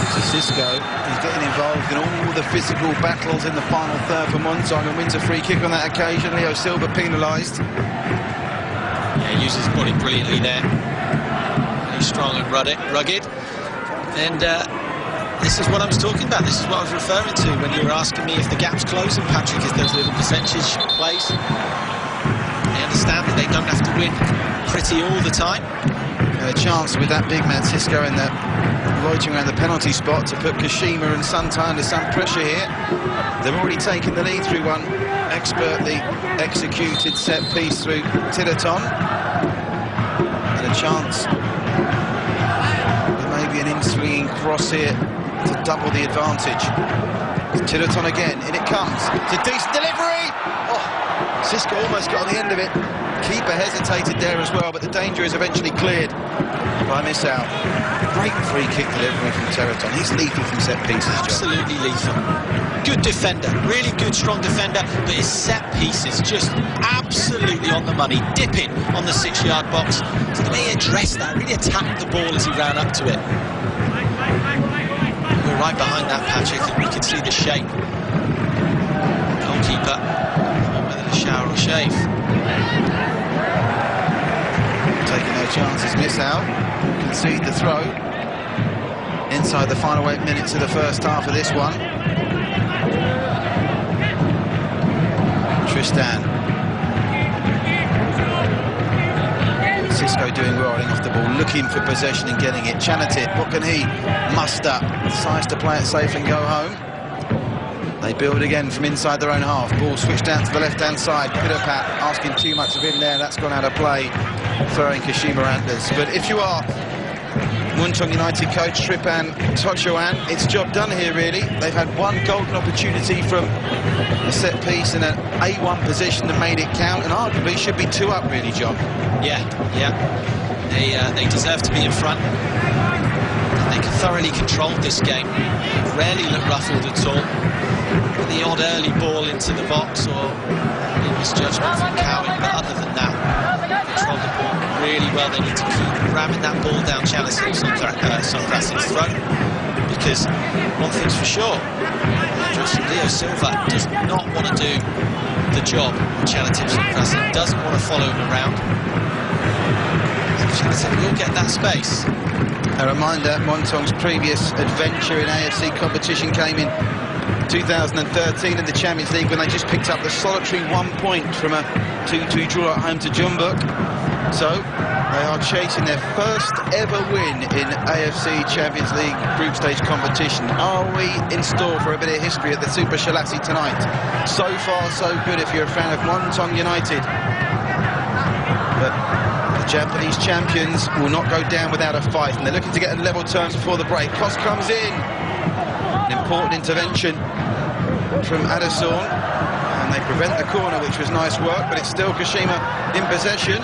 Speaker 2: to Cisco. He's getting involved in all the physical battles in the final third for Muangthong and wins a free kick on that occasion. Leo Silva penalised.
Speaker 1: Yeah, he uses his body brilliantly there. Really strong and rugged. And this is what I was talking about. This is what I was referring to when you were asking me if the gap's closing, Patrick, is those little percentage plays. They understand that they don't have to win pretty all the time.
Speaker 2: A chance with that big man Cisco in the loitering around the penalty spot to put Kashima and Santa under some pressure here. They've already taken the lead through one expertly executed set piece through Tidaton. And a chance with maybe an in-swinging cross here to double the advantage. Tidaton again, in it comes. It's a decent delivery! Oh, Cisco almost got on the end of it. Keeper hesitated there as well, but the danger is eventually cleared by miss out. Great free kick delivery from Tidaton. He's lethal from set pieces, John.
Speaker 1: Absolutely lethal. Good defender, really good, strong defender, but his set piece is just absolutely on the money, dipping on the 6-yard box. So the way he addressed that, really attacked the ball as he ran up to it. We're right behind that, Patrick, and we can see the shape. Goalkeeper, whether to shower or shave.
Speaker 2: Taking no chances, miss out, concede the throw. Inside the final 8 minutes of the first half of this one. Tristan. Cisco doing well, running off the ball, looking for possession and getting it. Chanatip, what can he muster? Decides to play it safe and go home. They build again from inside their own half. Ball switched down to the left-hand side. Pidapat asking too much of him there. That's gone out of play, throwing Kashima Antlers. But if you are Muangthong United coach Tripan Tochoan, it's job done here, really. They've had one golden opportunity from a set piece in an A1 position that made it count, and arguably should be 2 up, really, John.
Speaker 1: Yeah. They deserve to be in front. They thoroughly controlled this game. Rarely looked ruffled at all. The odd early ball into the box or misjudgment from Cowan, but other than that, controlled the ball really well. They need to keep ramming that ball down Chanatip's throat, because one thing's for sure, Leo Silva does not want to do the job on Chanatip's doesn't want to follow him around. So Chanatip will get that space.
Speaker 2: A reminder, Muangthong's previous adventure in AFC competition came in 2013 in the Champions League, when they just picked up the solitary 1 point from a 2-2 draw at home to Jeonbuk. So they are chasing their first ever win in AFC Champions League group stage competition. Are we in store for a bit of history at the Super Shalasi tonight? So far so good if you're a fan of Muangthong United. But the Japanese champions will not go down without a fight, and they're looking to get in level terms before the break. Cross comes in. An important intervention from Adesorn, and they prevent the corner, which was nice work, but it's still Kashima in possession.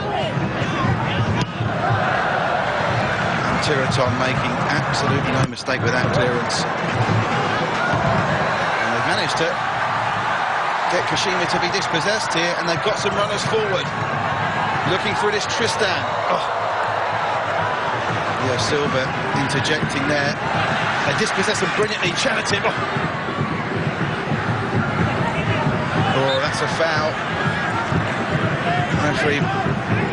Speaker 2: And Tiraton making absolutely no mistake with that clearance. And they've managed to get Kashima to be dispossessed here, and they've got some runners forward. Looking for it is Tristan. Oh. Leo Silva interjecting there. They dispossess him brilliantly. Chanatin. Oh, that's a foul. Referee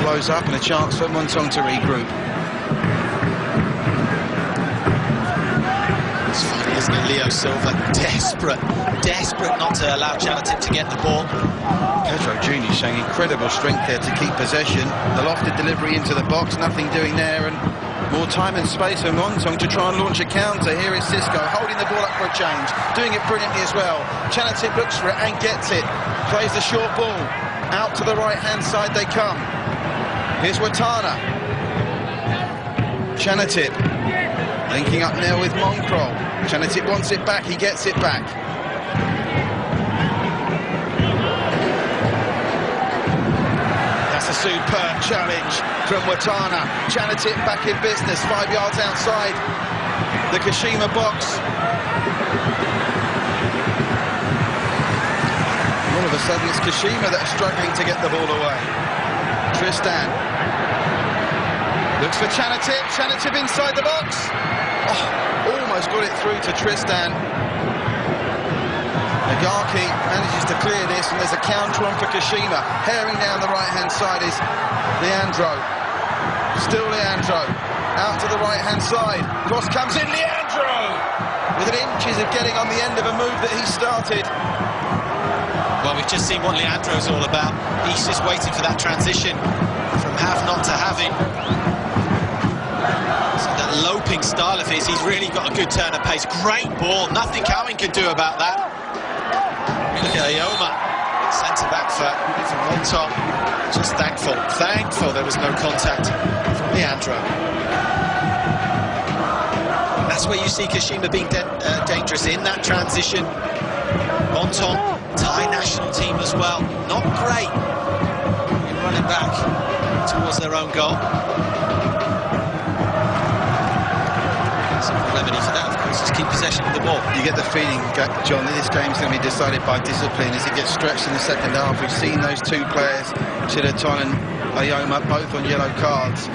Speaker 2: blows up, and a chance for Muangthong to regroup.
Speaker 1: It's funny, isn't it? Leo Silva desperate not to allow Chanatin to get the ball.
Speaker 2: Pedro Jr. showing incredible strength there to keep possession. The lofted delivery into the box, nothing doing there, and more time and space for Muangthong to try and launch a counter. Here is Cisco holding the ball up for a change, doing it brilliantly as well. Chanatin looks for it and gets it. Plays the short ball. Out to the right-hand side they come. Here's Watana. Chanatin linking up now with Monkrol. Chanatin wants it back, he gets it back. A superb challenge from Watana. Chanatin back in business, 5 yards outside the Kashima box. All of a sudden it's Kashima that are struggling to get the ball away. Tristan looks for Chanatin. Chanatin inside the box. Oh, almost got it through to Tristan. Nagaki manages to clear this, and there's a counter on for Kashima. Herring down the right-hand side is Leandro. Still Leandro. Out to the right-hand side. Cross comes in. Leandro! Within inches of getting on the end of a move that he started.
Speaker 1: Well, we've just seen what Leandro's all about. He's just waiting for that transition from have not to having. So that loping style of his, he's really got a good turn of pace. Great ball. Nothing Cowan can do about that. Look at Ayoma, centre-back for Muangthong. Just thankful there was no contact from Leandro. That's where you see Kashima being dangerous in that transition. Muangthong, Thai national team as well. Not great in running back towards their own goal. Remedy for that, of course, is keep possession of the ball.
Speaker 2: You get the feeling, John, that this game's going to be decided by discipline as it gets stretched in the second half. We've seen those two players, Chilaton and Ayoma, both on yellow cards.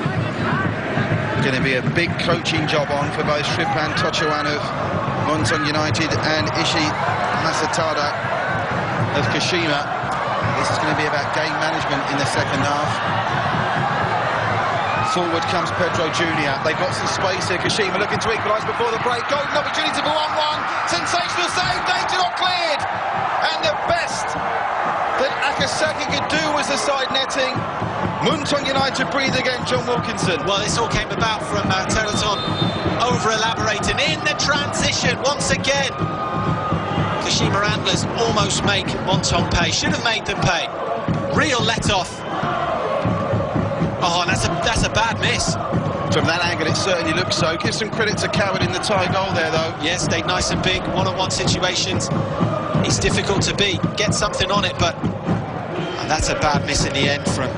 Speaker 2: Going to be a big coaching job on for both Shripan Tochawan of Muangthong United and Ishi Masatada of Kashima. This is going to be about game management in the second half. Forward comes Pedro Jr. They've got some space here. Kashima looking to equalise before the break. Golden opportunity for 1-1. Sensational save. Danger not cleared. And the best that Akasaki could do was the side netting. Muangthong United breathe again, John Wilkinson.
Speaker 1: Well, this all came about from Teraton over-elaborating in the transition once again. Kashima Antlers almost make Muangthong pay. Should have made them pay. Real let-off. Oh, that's a bad miss.
Speaker 2: From that angle, it certainly looks so. Give some credit to Coward in the tie goal there, though.
Speaker 1: Yes, stayed nice and big. One-on-one situations. It's difficult to beat. Get something on it, but that's a bad miss in the end from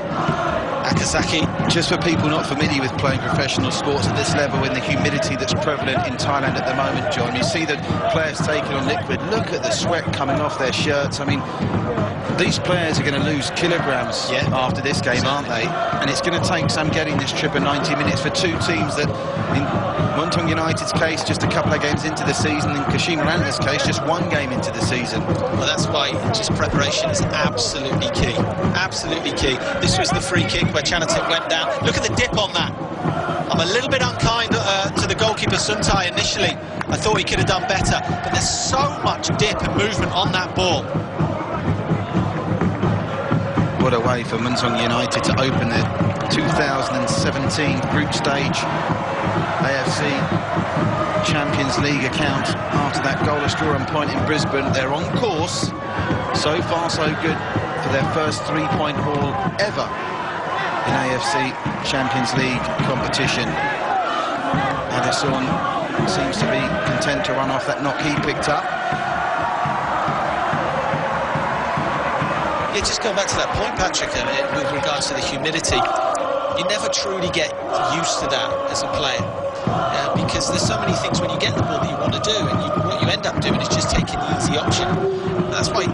Speaker 1: Akasaki.
Speaker 2: Just for people not familiar with playing professional sports at this level, in the humidity that's prevalent in Thailand at the moment, John, you see the players taking on liquid. Look at the sweat coming off their shirts. I mean, these players are going to lose kilograms after this game, aren't they? And it's going to take some getting this trip of 90 minutes for two teams that, in Muangthong United's case, just a couple of games into the season, in Kashima Antlers' case, just one game into the season.
Speaker 1: Well, that's why just preparation is absolutely key. Absolutely key. This was the free kick where Chanatin went down. Look at the dip on that. I'm a little bit unkind to the goalkeeper Suntai initially. I thought he could have done better, but there's so much dip and movement on that ball.
Speaker 2: What a way for Muangthong United to open their 2017 group stage AFC Champions League account after that goalless draw on point in Brisbane. They're on course. So far, so good for their first three-point haul ever in AFC Champions League competition. Addison seems to be content to run off that knock he picked up.
Speaker 1: Yeah, just going back to that point, Patrick, with regards to the humidity, you never truly get used to that as a player, because there's so many things when you get the ball that you want to do, and what you end up doing is just taking the easy option. That's why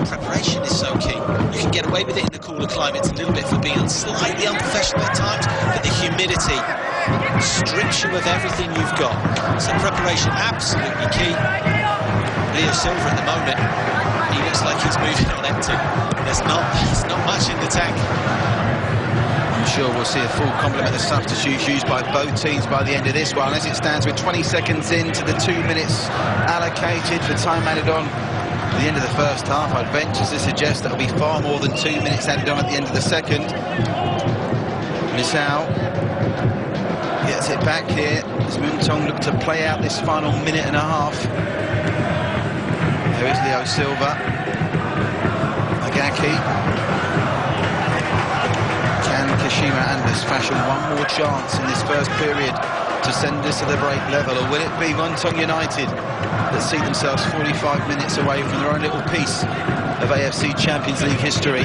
Speaker 1: preparation is so key. You can get away with it in the cooler climates a little bit for being slightly unprofessional at times, but the humidity strips you of everything you've got. So preparation, absolutely key. Leo Silva at the moment, he looks like he's moving on empty. There's not much in the tank.
Speaker 2: I'm sure we'll see a full complement of substitutes used by both teams by the end of this one. As it stands, with 20 seconds into the 2 minutes allocated for time added on at the end of the first half, I'd venture to suggest that'll be far more than 2 minutes added on at the end of the second. Misao gets it back here as Muangthong look to play out this final minute and a half. There is Leo Silva. Agaki. Can Kashima Antlers fashion one more chance in this first period to send us to the break level, or will it be Muangthong United that see themselves 45 minutes away from their own little piece of AFC Champions League history?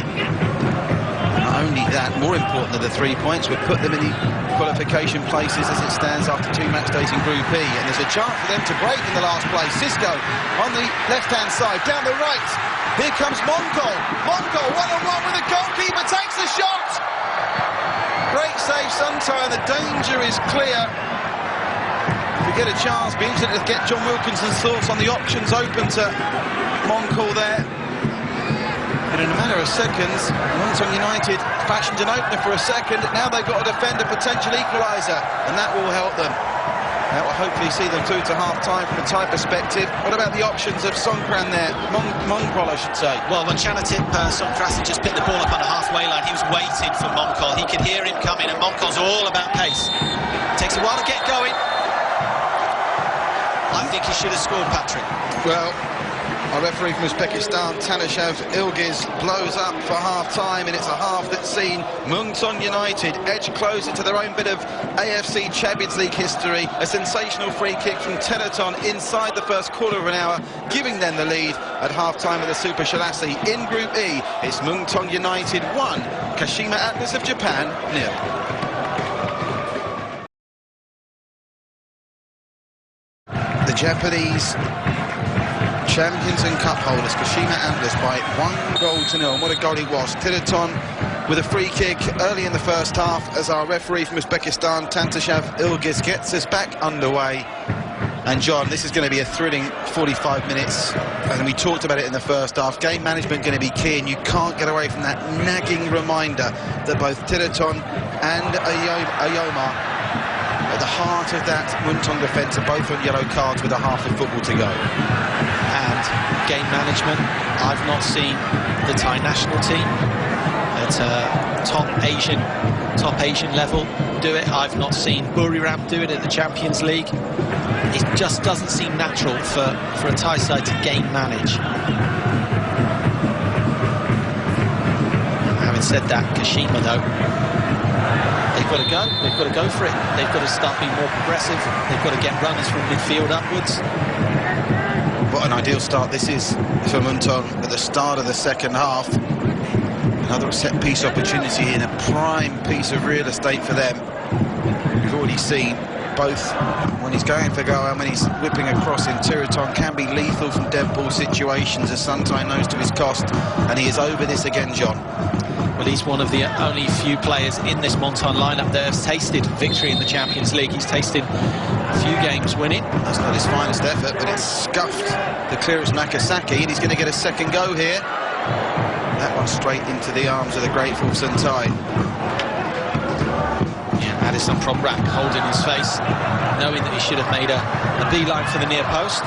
Speaker 2: Not only that, more important than the 3 points, would put them in the qualification places as it stands after 2 match days in Group E, and there's a chance for them to break in the last place. Cisco on the left-hand side, down the right. Here comes Muangthong. Muangthong one-on-one with the goalkeeper, takes the shot. Great save, Suntai, and the danger is clear. If we get a chance, be interested to get John Wilkinson's thoughts on the options open to Muangthong there. But in a matter of seconds, Muangthong United fashioned an opener for a second. Now they've got to defend a potential equaliser, and that will help them. That will hopefully see them through to half-time from a time perspective. What about the options of Songkran there? Mongkol, I should say.
Speaker 1: Well, when Chanatip Songkran just picked the ball up on the halfway line, he was waiting for Mongkol. He could hear him coming, and Mongkol's all about pace. Takes a while to get going. I think he should have scored, Patrick.
Speaker 2: Well, our referee from Uzbekistan, Tanashev Ilgiz, blows up for half-time, and it's a half that's seen Muangthong United edge closer to their own bit of AFC Champions League history. A sensational free kick from Teleton inside the first quarter of an hour, giving them the lead at half-time of the Super Shalasi. In Group E, it's Muangthong United 1, Kashima Antlers of Japan 0. The Japanese champions and cup holders, Kashima Antlers, by 1-0. And what a goal it was. Teleton with a free kick early in the first half as our referee from Uzbekistan, Tantashev Ilgiz, gets us back underway. And John, this is going to be a thrilling 45 minutes, and we talked about it in the first half. Game management going to be key, and you can't get away from that nagging reminder that both Teleton and Ayoma, at the heart of that Muangthong defence, are both on yellow cards with a half of football to go.
Speaker 1: And game management, I've not seen the Thai national team at top Asian level do it. I've not seen Buriram do it at the Champions League. It just doesn't seem natural for a Thai side to game manage. Having said that, Kashima though, they've got to go. They've got to go for it. They've got to start being more progressive. They've got to get runners from midfield upwards.
Speaker 2: What an ideal start this is for Muangthong at the start of the second half. Another set-piece opportunity in a prime piece of real estate for them. We've already seen both when he's going for goal and when he's whipping across in Tiraton can be lethal from dead ball situations, as Suntai knows to his cost, and he is over this again, John.
Speaker 1: Well, he's one of the only few players in this Muangthong lineup that has tasted victory in the Champions League. He's tasted a few games winning.
Speaker 2: That's not his finest effort, but it's scuffed the clearance Nakasaki, and he's going to get a second go here. That one straight into the arms of the grateful Suntai.
Speaker 1: Yeah, Addison Promrak holding his face, knowing that he should have made a beeline for the near post.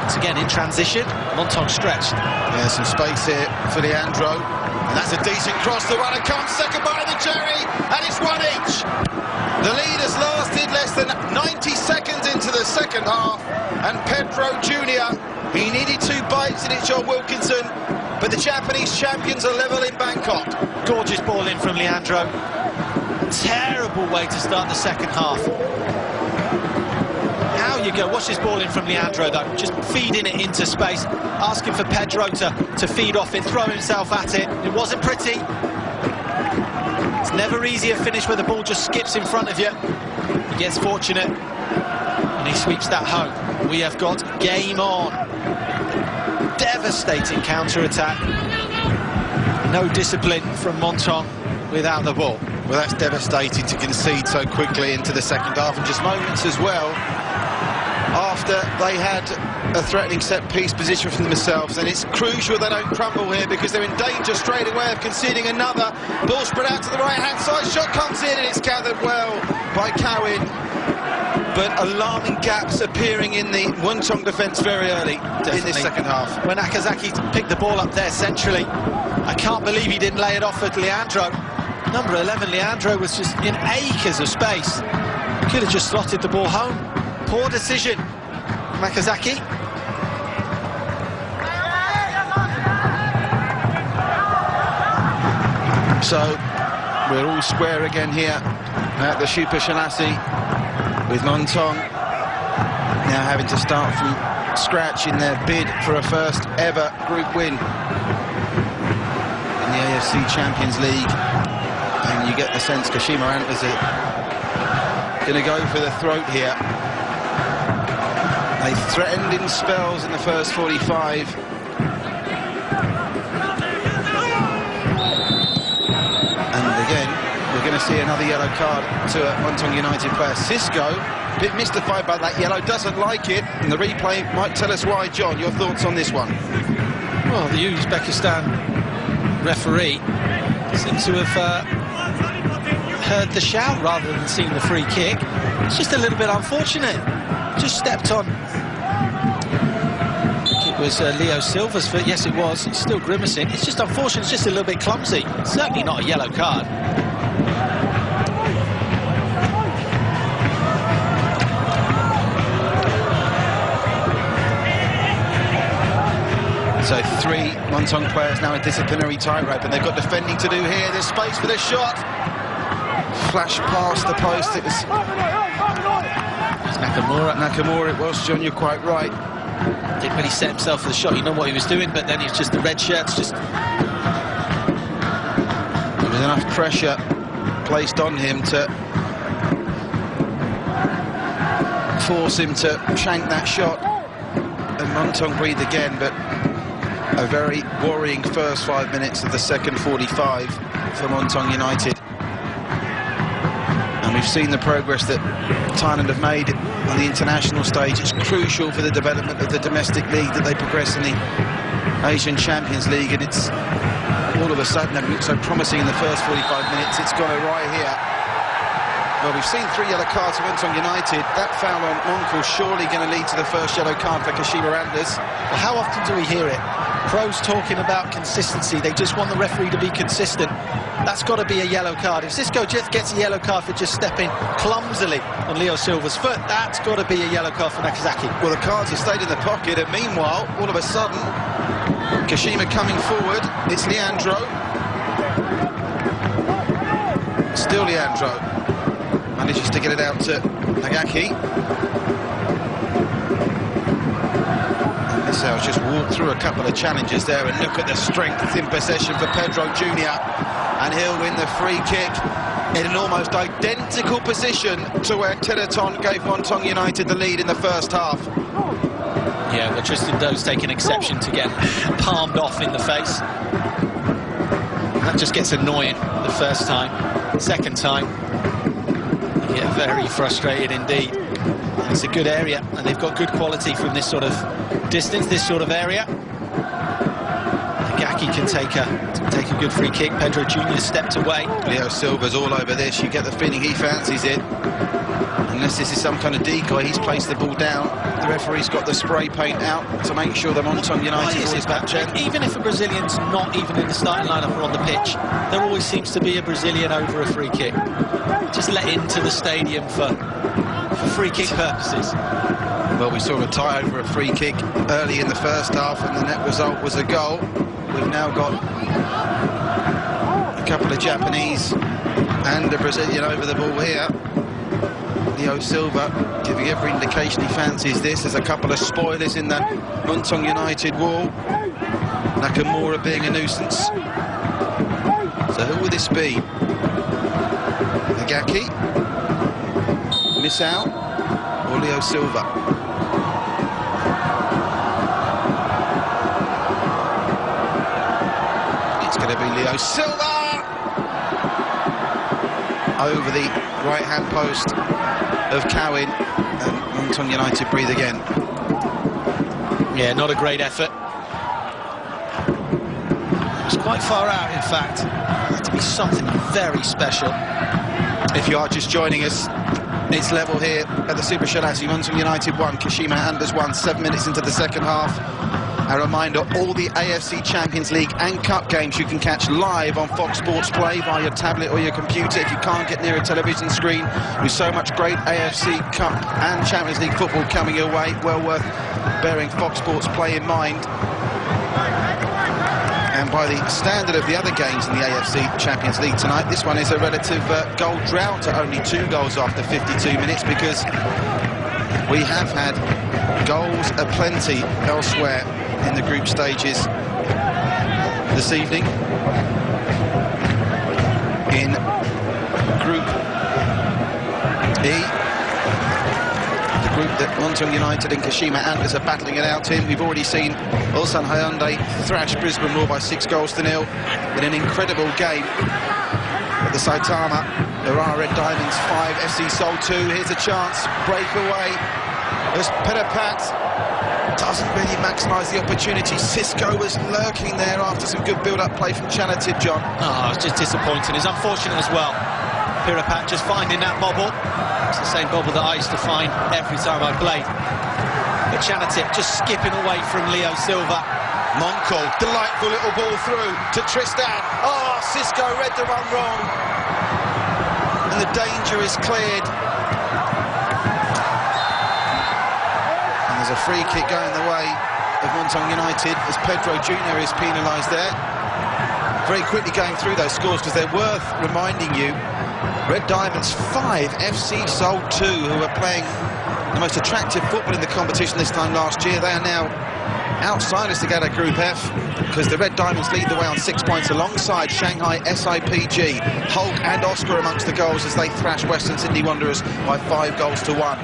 Speaker 1: It's again in transition, Muangthong stretched.
Speaker 2: Yeah, some space here for Leandro. And that's a decent cross. The runner comes second by the Jerry, and it's one each. The lead has lasted less than 90 seconds into the second half, and Pedro Jr., he needed 2 bites in it, John Wilkinson, but the Japanese champions are level in Bangkok.
Speaker 1: Gorgeous ball in from Leandro. Terrible way to start the second half. How you go, watch this ball in from Leandro though, just feeding it into space, asking for Pedro to feed off it, throw himself at it. It wasn't pretty. It's never easy a finish where the ball just skips in front of you. He gets fortunate and he sweeps that home. We have got game on. Devastating counter-attack. No discipline from Muangthong without the ball.
Speaker 2: Well, that's devastating to concede so quickly into the second half, and just moments as well after they had a threatening set-piece position for themselves. And it's crucial they don't crumble here, because they're in danger straight away of conceding another. Ball spread out to the right-hand side, shot comes in and it's gathered well by Cowan. But alarming gaps appearing in the Muangthong defence very early in this second half.
Speaker 1: When Akazaki picked the ball up there centrally, I can't believe he didn't lay it off at Leandro. Number 11, Leandro, was just in acres of space. Could have just slotted the ball home. Poor decision, Akazaki.
Speaker 2: So we're all square again here at the Super Shanasi, with Muangthong now having to start from scratch in their bid for a first ever group win in the AFC Champions League. And you get the sense Kashima Antlers are going to go for the throat here. They threatened in spells in the first 45. And again, we're going to see another yellow card to a Muangthong United player. Cisco, a bit mystified by that yellow, doesn't like it, and the replay might tell us why. John, your thoughts on this one?
Speaker 1: Well, the Uzbekistan referee seems to have heard the shout rather than seen the free kick. It's just a little bit unfortunate. Just stepped on. It was Leo Silva's foot. Yes, it was. It's still grimacing. It's just unfortunate. It's just a little bit clumsy. It's certainly not a yellow card.
Speaker 2: So 3 Muangthong players now in disciplinary tightrope, and they've got defending to do here. There's space for the shot. Flash past the post. It was Nakamura it was, John, you're quite right.
Speaker 1: Didn't really set himself for the shot. You know what he was doing, but then it's just the red shirts. Just
Speaker 2: there was enough pressure placed on him to force him to shank that shot. And Muangthong breathed again, but a very worrying first 5 minutes of the second 45 for Muangthong United. And we've seen the progress that Thailand have made on the international stage. It's crucial for the development of the domestic league that they progress in the Asian Champions League, and it's all of a sudden, it looked so promising in the first 45 minutes. It's gone awry here. Well, we've seen 3 yellow cards for Muangthong United. That foul on Muangthong surely going to lead to the first yellow card for Kashima Antlers.
Speaker 1: Well, how often do we hear it? Pros talking about consistency. They just want the referee to be consistent. That's got to be a yellow card. If Cisco just gets a yellow card for just stepping clumsily on Leo Silva's foot, that's got to be a yellow card for Nakazaki.
Speaker 2: Well, the cards have stayed in the pocket, and meanwhile, all of a sudden, Kashima coming forward. It's Leandro. Still Leandro. Manages to get it out to Nagaki. Missiles just walked through a couple of challenges there, and look at the strength in possession for Pedro Jr. And he'll win the free kick in an almost identical position to where Teleton gave Muangthong United the lead in the first half.
Speaker 1: Yeah, well, Tristan Doe's taken exception to get palmed off in the face. That just gets annoying the first time. Second time, you get very frustrated indeed. It's a good area, and they've got good quality from this sort of distance, this sort of area. Nagaki can take a good free kick. Pedro Jr. stepped away.
Speaker 2: Leo Silva's all over this. You get the feeling he fancies it. And Unless this is some kind of decoy, he's placed the ball down. The referee's got the spray paint out to make sure the Muangthong United ball is back checked.
Speaker 1: Even if a Brazilian's not even in the starting lineup or on the pitch, there always seems to be a Brazilian over a free kick. Just let into the stadium for free kick purposes.
Speaker 2: Well, we saw a tie over a free kick early in the first half, and the net result was a goal. We've now got a couple of Japanese and a Brazilian over the ball here. Leo Silva giving every indication he fancies this. There's a couple of spoilers in the Muangthong United wall. Nakamura being a nuisance. So who will this be? Nagaki? Misao? Or Leo Silva? It's going to be Leo Silva! Over the right-hand post of Cowan, and Muangthong United breathe again.
Speaker 1: Yeah, not a great effort. It's quite far out, in fact. Had to be something very special.
Speaker 2: If you are just joining us, it's level here at the Super Shalasi. Muangthong United 1, Kashima Antlers 1, 7 minutes into the second half. A reminder, all the AFC Champions League and Cup games you can catch live on Fox Sports Play via your tablet or your computer if you can't get near a television screen. With so much great AFC Cup and Champions League football coming your way, well worth bearing Fox Sports Play in mind. And by the standard of the other games in the AFC Champions League tonight, this one is a relative goal drought at only 2 goals after 52 minutes, because we have had goals aplenty elsewhere in the group stages this evening. In Group E, the group that Muangthong United and Kashima Antlers are battling it out in, we've already seen Ulsan Hyundai thrash Brisbane Roar by 6 goals to 0 in an incredible game at the Saitama. There are Red Diamonds 5, FC Seoul 2. Here's a chance, breakaway as Perapat doesn't really maximise the opportunity. Cisco was lurking there after some good build-up play from Chanatip, John.
Speaker 1: Oh, it's just disappointing. It's unfortunate as well. Perapat just finding that bobble. It's the same bobble that I used to find every time I played. But Chanatip just skipping away from Leo Silva.
Speaker 2: Monko, delightful little ball through to Tristan. Oh, Cisco read the run wrong. And the danger is cleared. There's a free kick going the way of Muangthong United as Pedro Jr. is penalised there. Very quickly going through those scores, because they're worth reminding you. Red Diamonds 5, FC Seoul 2, who are playing the most attractive football in the competition this time last year. They are now outsiders to get a Group F, because the Red Diamonds lead the way on 6 points alongside Shanghai SIPG. Hulk and Oscar amongst the goals as they thrash Western Sydney Wanderers by 5 goals to 1.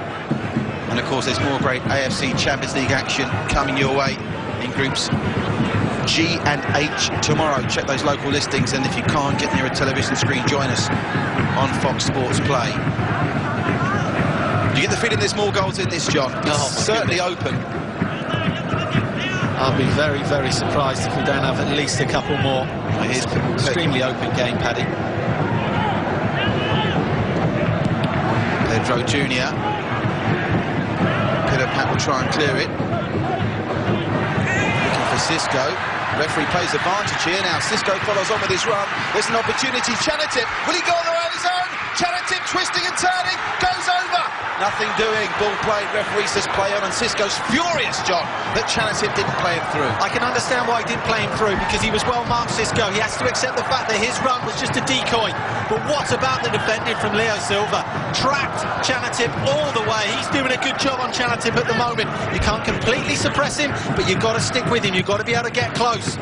Speaker 2: And of course there's more great AFC Champions League action coming your way in Groups G and H tomorrow. Check those local listings, and if you can't get near a television screen, join us on Fox Sports Play. Do you get the feeling there's more goals in this, John?
Speaker 1: Oh,
Speaker 2: certainly open.
Speaker 1: I'll be very, very surprised if we don't have at least a couple more. It's an extremely open game, Paddy.
Speaker 2: Pedro Jr. Perapat will try and clear it. Looking for Cisco. Referee plays advantage here. Now Cisco follows on with his run. There's an opportunity. Chanatip, will he go on the way of his own? Chanatip twisting and turning, goes over. Nothing doing. Ball played. Referee says play on, and Cisco's furious, John, that Chanatip didn't play him through.
Speaker 1: I can understand why he didn't play him through, because he was well marked, Cisco. He has to accept the fact that his run was just a decoy. But what about the defending from Leo Silva? Trapped Chanatip all the way. He's doing a good job on Chanatip at the moment. You can't completely suppress him, but you've got to stick with him. You've got to be able to get close.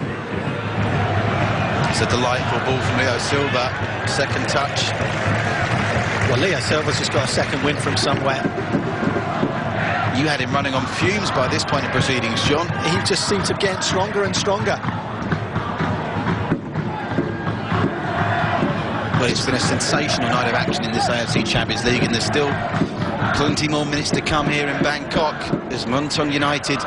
Speaker 2: It's a delightful ball from Leo Silva. Second touch.
Speaker 1: Well, Leo Silva's just got a second win from somewhere.
Speaker 2: You had him running on fumes by this point in proceedings, John.
Speaker 1: He just seemed to get stronger and stronger.
Speaker 2: Well, it's been a sensational night of action in this AFC Champions League, and there's still plenty more minutes to come here in Bangkok as Muangthong United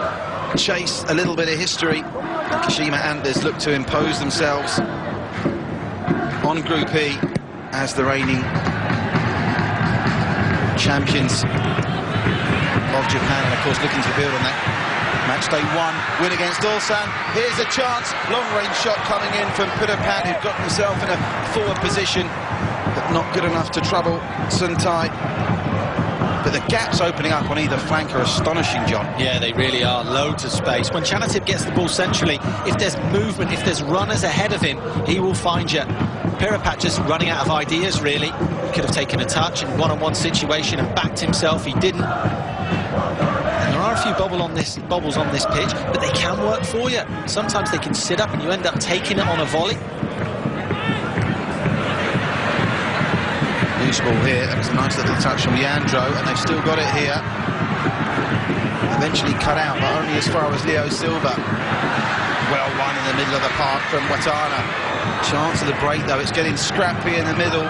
Speaker 2: chase a little bit of history. Kashima Antlers look to impose themselves on Group E as the reigning champions of Japan, and of course looking to build on that match day 1 win against Ulsan. Here's a chance, long-range shot coming in from Pirapat, who got himself in a forward position, but not good enough to trouble Suntai. But the gaps opening up on either flank are astonishing, John.
Speaker 1: Yeah, they really are. Loads of space. When Chanatip gets the ball centrally, if there's movement, if there's runners ahead of him, he will find you. Pirapat just running out of ideas, really. He could have taken a touch in one-on-one situation and backed himself. He didn't. And there are a few bobbles on this pitch, but they can work for you. Sometimes they can sit up and you end up taking it on a volley.
Speaker 2: Loose ball here. That was a nice little touch from Leandro, and they've still got it here. Eventually cut out, but only as far as Leo Silva. Well won in the middle of the park from Watana. Chance of the break, though. It's getting scrappy in the middle.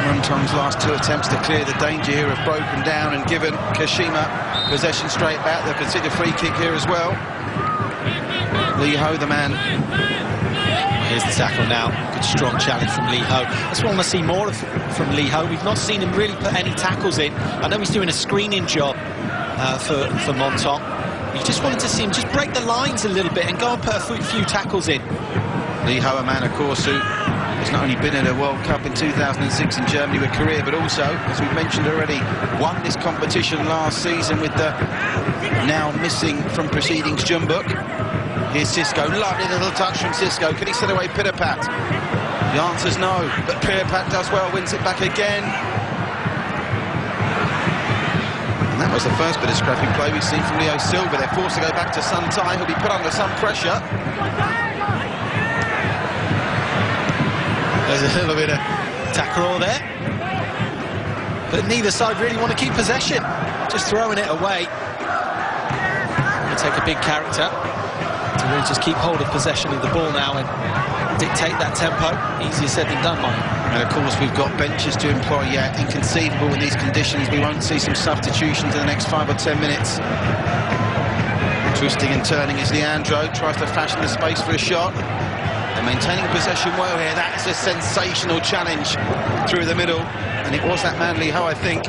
Speaker 2: Muangthong's last 2 attempts to clear the danger here have broken down and given Kashima possession straight back. They'll consider free kick here as well. Lee Ho, the man.
Speaker 1: Here's the tackle now. Good strong challenge from Lee Ho. That's what I want to see more of from Lee Ho. We've not seen him really put any tackles in. I know he's doing a screening job for Muangthong. You just wanted to see him just break the lines a little bit and go and put a few tackles in.
Speaker 2: Lee Ho, a man, of course, who has not only been in a World Cup in 2006 in Germany with Korea, but also, as we've mentioned already, won this competition last season with the now missing from proceedings Jumbuk. Here's Cisco, lovely little touch from Cisco. Can he set away Pirapat? The answer's no, but Pirapat does well, wins it back again. And that was the first bit of scrappy play we've seen from Leo Silva. They're forced to go back to Suntai, who'll be put under some pressure.
Speaker 1: There's a little bit of tackle there. But neither side really want to keep possession. Just throwing it away. It'll take a big character to really just keep hold of possession of the ball now and dictate that tempo. Easier said than done, Mike.
Speaker 2: And of course we've got benches to employ. Yeah, inconceivable in these conditions. We won't see some substitutions in the next 5 or 10 minutes. Twisting and turning is Leandro, tries to fashion the space for a shot. And maintaining possession well here. That is a sensational challenge through the middle. And it was that man Lee Ho, I think.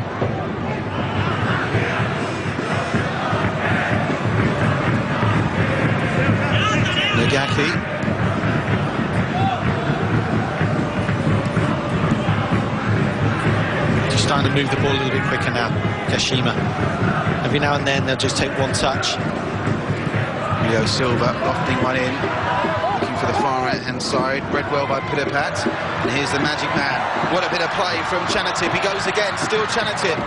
Speaker 2: Nagaki.
Speaker 1: Just starting to move the ball a little bit quicker now, Kashima. Every now and then they'll just take one touch.
Speaker 2: Leo Silva lofting one in. Looking for the far right-hand side. Read well by Pirapat. And here's the magic man. What a bit of play from Chanatip. He goes again, still Chanatip.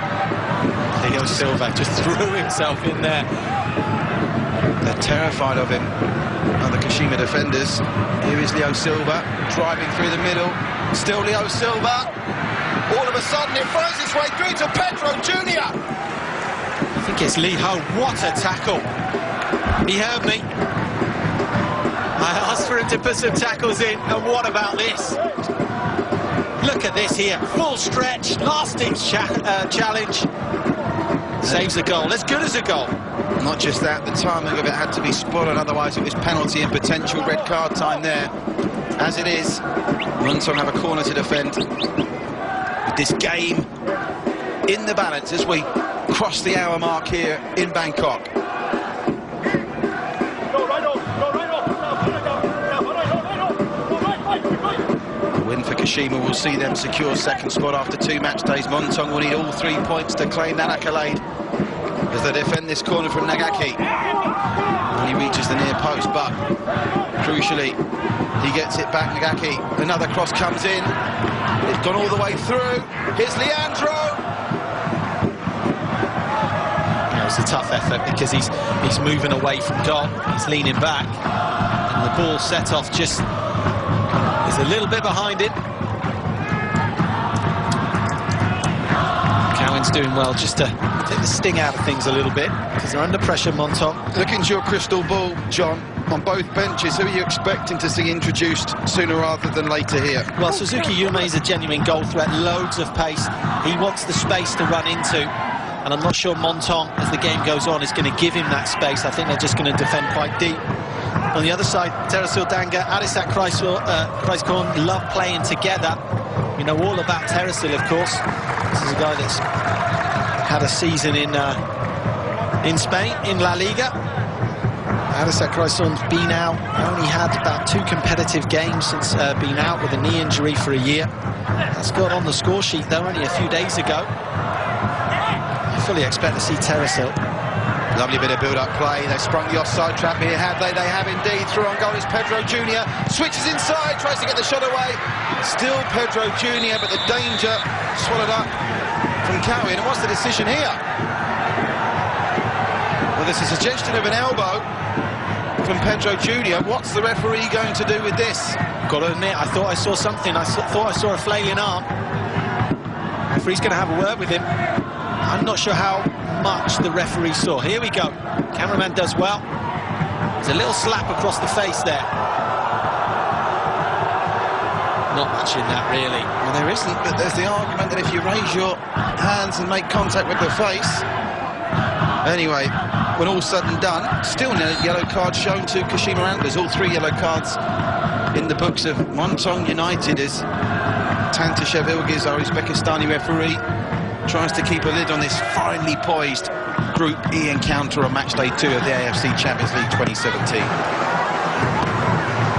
Speaker 1: Leo Silva just threw himself in there.
Speaker 2: They're terrified of him, other Kashima defenders. Here is Leo Silva, driving through the middle. Still Leo Silva. All of a sudden it throws its way through to Pedro Jr.
Speaker 1: I think it's Lee Ho. What a tackle. He heard me. I asked for him to put some tackles in, and what about this? Look at this here. Full stretch, lasting challenge. Saves a goal. As good as a goal.
Speaker 2: Not just that, the timing of it had to be spot on, otherwise it was penalty and potential red card time there. As it is, Muangthong have a corner to defend. With this game in the balance as we cross the hour mark here in Bangkok. The win for Kashima will see them secure second spot after 2 match days. Muangthong will need all 3 points to claim that accolade as they defend this corner from Nagaki. Only reaches the near post, but crucially, he gets it back, Nagaki. Another cross comes in. It's gone all the way through. Here's Leandro.
Speaker 1: It's a tough effort because he's moving away from goal. He's leaning back. And the ball set off just is a little bit behind it. Cowan's doing well just to take the sting out of things a little bit because they're under pressure, Muangthong.
Speaker 2: Look into your crystal ball, John. On both benches, who are you expecting to see introduced sooner rather than later here?
Speaker 1: Well, Suzuki Yume is a genuine goal threat, loads of pace. He wants the space to run into, and I'm not sure Muangthong, as the game goes on, is going to give him that space. I think they're just going to defend quite deep. On the other side, Teresil Danga, Arisak Kreiskorn love playing together. We know all about Teresil, of course. This is a guy that's had a season in Spain, in La Liga. Adisa Croissant's been out, only had about 2 competitive games since being out with a knee injury for a year. That's got on the score sheet, though, only a few days ago. I fully expect to see Teresil.
Speaker 2: Lovely bit of build-up play. They sprung the offside trap here, have they? They have indeed. Through on goal is Pedro Jr. Switches inside, tries to get the shot away. Still Pedro Jr., but the danger swallowed up from Cowan. And what's the decision here? Well, there's a suggestion of an elbow from Pedro Jr. What's the referee going to do with this?
Speaker 1: Got to admit, I thought I saw something. I thought I saw a flailing arm. The referee's going to have a word with him. I'm not sure how much the referee saw. Here we go. Cameraman does well. There's a little slap across the face there. Not much in that, really.
Speaker 2: Well, there isn't, but there's the argument that if you raise your hands and make contact with the face... Anyway, when all's said and done, still no yellow card shown to Kashima Antlers. All 3 yellow cards in the books of Muangthong United as Tantashev Ilgiz, our Uzbekistani referee, tries to keep a lid on this finely poised Group E encounter on match day 2 of the AFC Champions League 2017.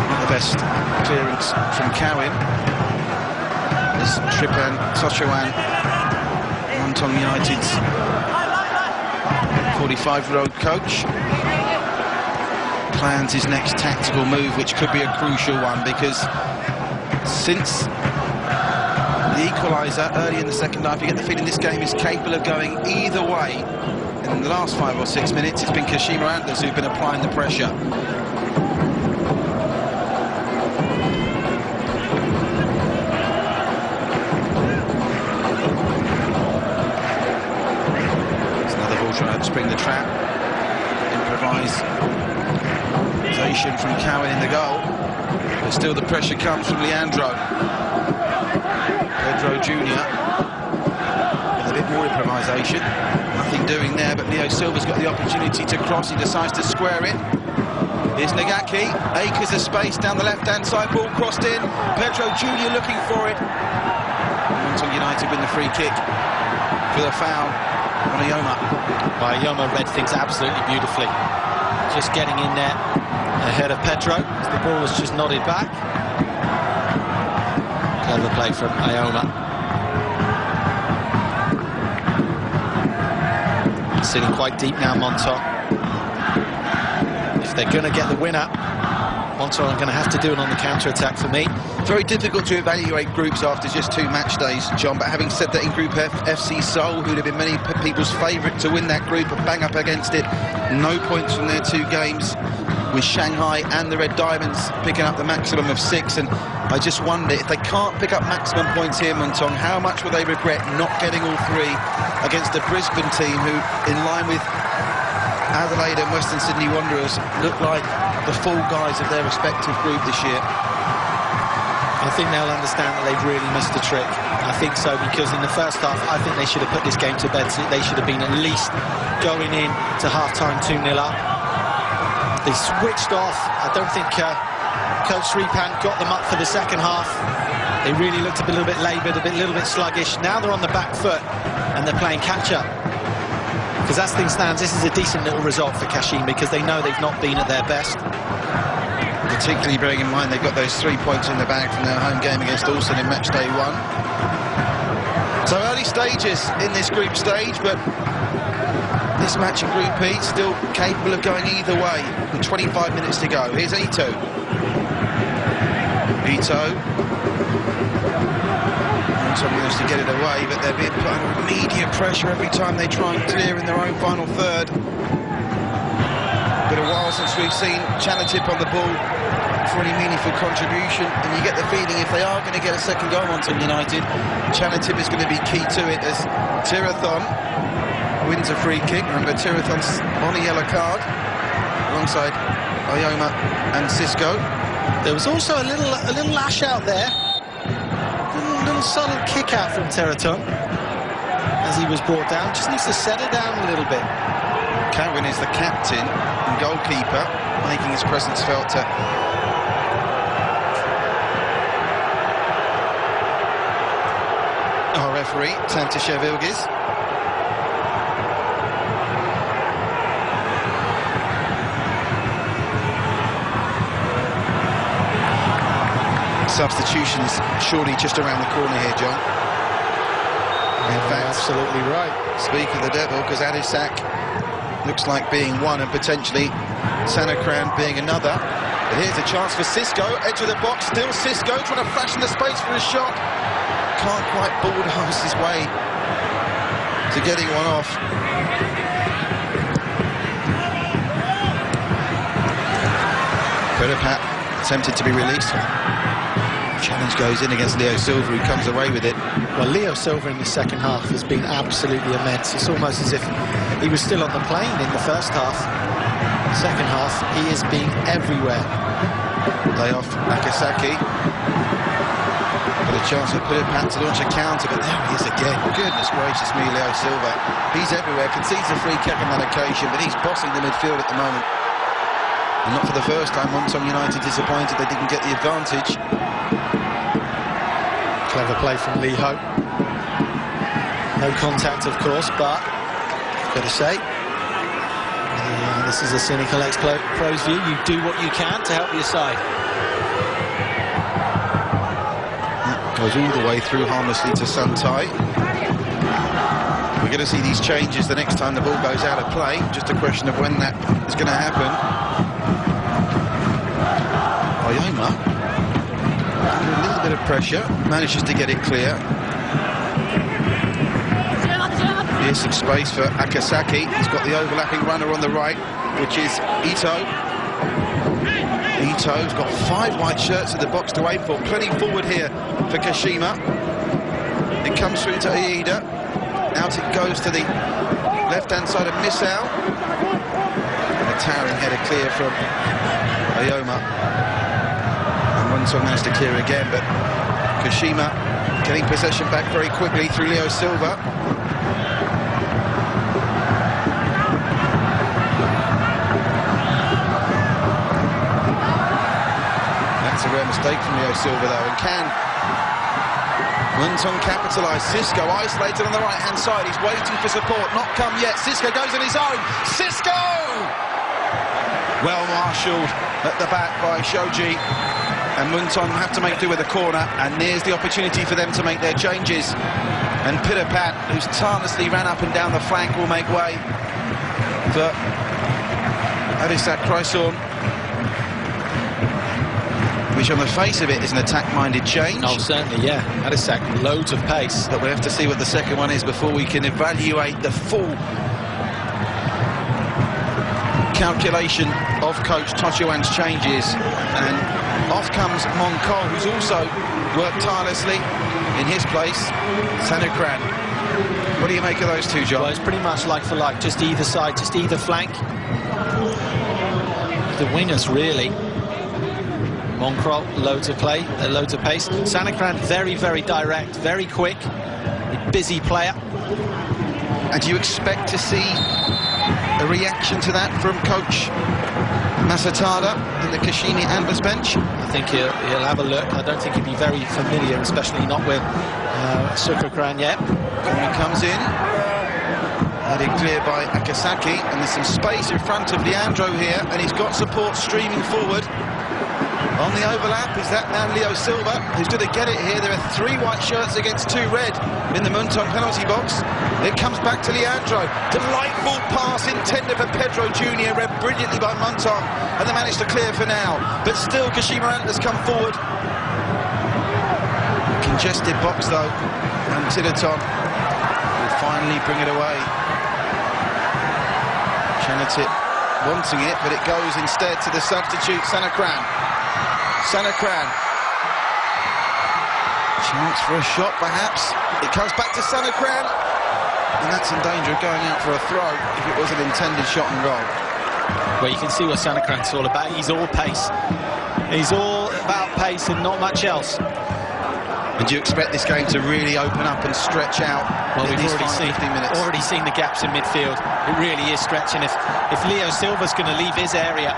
Speaker 2: Not the best clearance from Cowan. As Tripan Toshawan, Muangthong United's 45-year-old coach, plans his next tactical move, which could be a crucial one, because since the equaliser early in the second half, you get the feeling this game is capable of going either way. And in the last 5 or 6 minutes, it's been Kashima Antlers who've been applying the pressure. It's another ball trying to spring the trap. Improvisation from Cowan in the goal. But still the pressure comes from Leandro. Pedro Jr. with a bit more improvisation. Nothing doing there, but Leo Silva's got the opportunity to cross. He decides to square it. Here's Nagaki. Acres of space down the left-hand side. Ball crossed in. Pedro Jr. looking for it. Muangthong United win the free kick for the foul on Ayoma.
Speaker 1: Ayoma read things absolutely beautifully. Just getting in there ahead of Pedro. The ball was just nodded back. Clever play from Ayoma. Sitting quite deep now, Muangthong. If they're going to get the winner, Muangthong are going to have to do it on the counter-attack for me.
Speaker 2: Very difficult to evaluate groups after just 2 match days, John, but having said that, in Group F, FC Seoul, who'd have been many people's favourite to win that group, are bang up against it. No points from their 2 games, with Shanghai and the Red Diamonds picking up the maximum of 6, and I just wonder, if they can't pick up maximum points here, Muangthong, how much will they regret not getting all 3 against the Brisbane team, who, in line with Adelaide and Western Sydney Wanderers, look like the fall guys of their respective group this year.
Speaker 1: I think they'll understand that they've really missed a trick. I think so, because in the first half, I think they should have put this game to bed. They should have been at least going in to half-time 2-0 up. They switched off. I don't think Coach Sripan got them up for the second half. They really looked a little bit laboured, a little bit sluggish. Now they're on the back foot and they're playing catch-up. Because as things stand, this is a decent little result for Kashim, because they know they've not been at their best.
Speaker 2: Particularly bearing in mind they've got those 3 points in the bag from their home game against Ulsan in match day 1. So early stages in this group stage, but this match in Group E still capable of going either way, with 25 minutes to go. Here's Ito. Muangthong wants to get it away, but they're being put under immediate pressure every time they try and clear in their own final third. Been a while since we've seen Chanatip on the ball for any meaningful contribution, and you get the feeling if they are going to get a second goal on United, Chanatip is going to be key to it, as Tirathon wins a free kick. Remember, Tirathon's on a yellow card alongside Ayoma and Cisco.
Speaker 1: There was also a little lash out there, little subtle kick out from Tirathon as he was brought down. Just needs to settle down a little bit.
Speaker 2: Cowan is the captain and goalkeeper, making his presence felt to referee, Santishev Ilgiz. Substitutions surely just around the corner here, John. In fact,
Speaker 1: absolutely right.
Speaker 2: Speak of the devil, because Adisak looks like being one and potentially Sanakran being another. But here's a chance for Cisco, edge of the box, still Cisco trying to fashion the space for a shot. Can't quite bulldoze his way to getting one off. Perapat attempted to be released. Challenge goes in against Leo Silva, who comes away with it.
Speaker 1: Well, Leo Silva in the second half has been absolutely immense. It's almost as if he was still on the plane in the first half. Second half, he has been everywhere.
Speaker 2: Lay off Nakasaki. Got a chance for Perapat to launch a counter, but there he is again. Goodness gracious me, Leo Silva. He's everywhere, concedes a free kick on that occasion, but he's bossing the midfield at the moment. And not for the first time, Muangthong United disappointed they didn't get the advantage.
Speaker 1: Clever play from Lee Ho. No contact, of course, but got to say, this is a cynical ex-pro's view. You do what you can to help your side.
Speaker 2: Goes all the way through harmlessly to Santai. We're going to see these changes the next time the ball goes out of play. Just a question of when that is going to happen. Oyoma, under a little bit of pressure, manages to get it clear. Here's some space for Akasaki. He's got the overlapping runner on the right, which is Ito. Ito's got 5 white shirts in the box to aim for. Plenty forward here for Kashima. It comes through to Aida. Out it goes to the left-hand side of Misao. And a towering header clear from Oyoma. Muangthong managed to clear again, but Kashima getting possession back very quickly through Leo Silva. That's a rare mistake from Leo Silva though, and can Muangthong capitalise? Cisco isolated on the right-hand side, he's waiting for support, not come yet. Cisco goes on his own. Cisco! Well marshalled at the back by Shoji. And Muangthong have to make do with the corner, and there's the opportunity for them to make their changes. And Perapat, who's tirelessly ran up and down the flank, will make way for Adisak Chrysorn, which on the face of it is an attack-minded change.
Speaker 1: Oh, certainly, yeah. Adisak, loads of pace.
Speaker 2: But we have to see what the second one is before we can evaluate the full calculation of Coach Tochuan's changes. And off comes Muangthong, who's also worked tirelessly in his place, Sanakran. What do you make of those two, John?
Speaker 1: Well, it's pretty much like for like, just either side, just either flank. The wingers, really. Muangthong, loads of play, loads of pace. Sanakran, very, very direct, very quick, a busy player.
Speaker 2: And do you expect to see a reaction to that from Coach Masatada in the Kashima Antlers bench?
Speaker 1: I think he'll have a look. I don't think he'll be very familiar, especially not with Sukakran yet.
Speaker 2: Corner comes in, heading clear by Akasaki, and there's some space in front of Leandro here, and he's got support streaming forward. On the overlap, is that now Leo Silva, who's going to get it here? There are 3 white shirts against 2 red in the Muangthong penalty box. It comes back to Leandro. Delightful pass intended for Pedro Jr., read brilliantly by Muangthong, and they managed to clear for now. But still, Kashima Antlers come forward. Congested box, though, and Tidaton will finally bring it away. Chanatip wanting it, but it goes instead to the substitute, Sanakran. Sanakran. Chance for a shot, perhaps. It comes back to Sanakran. And that's in danger of going out for a throw if it was an intended shot and goal.
Speaker 1: Well, you can see what Sanakran's all about. He's all pace. He's all about pace and not much else.
Speaker 2: And do you expect this game to really open up and stretch out?
Speaker 1: Well, we've
Speaker 2: already
Speaker 1: seen the gaps in midfield. It really is stretching. If Leo Silva's going to leave his area,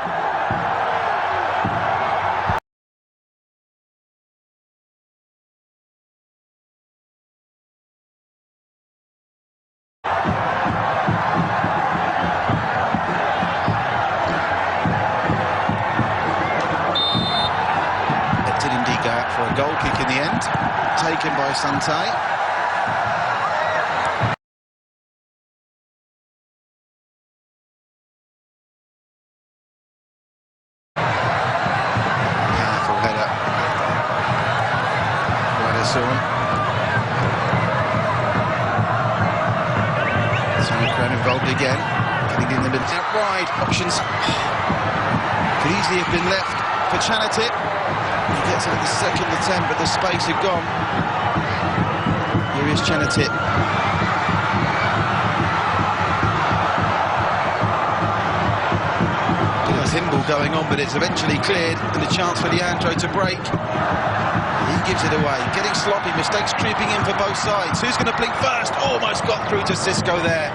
Speaker 2: goal kick in the end, taken by Sante. Powerful header. Sandcrown involved again, getting in the middle. Out wide, options could easily have been left for Chanatip. He gets it at the second attempt, but the space had gone. Here is Chanatip. A thimble going on, but it's eventually cleared, and a chance for Leandro to break. He gives it away, getting sloppy, mistakes creeping in for both sides. Who's going to blink first? Almost got through to Cisco there.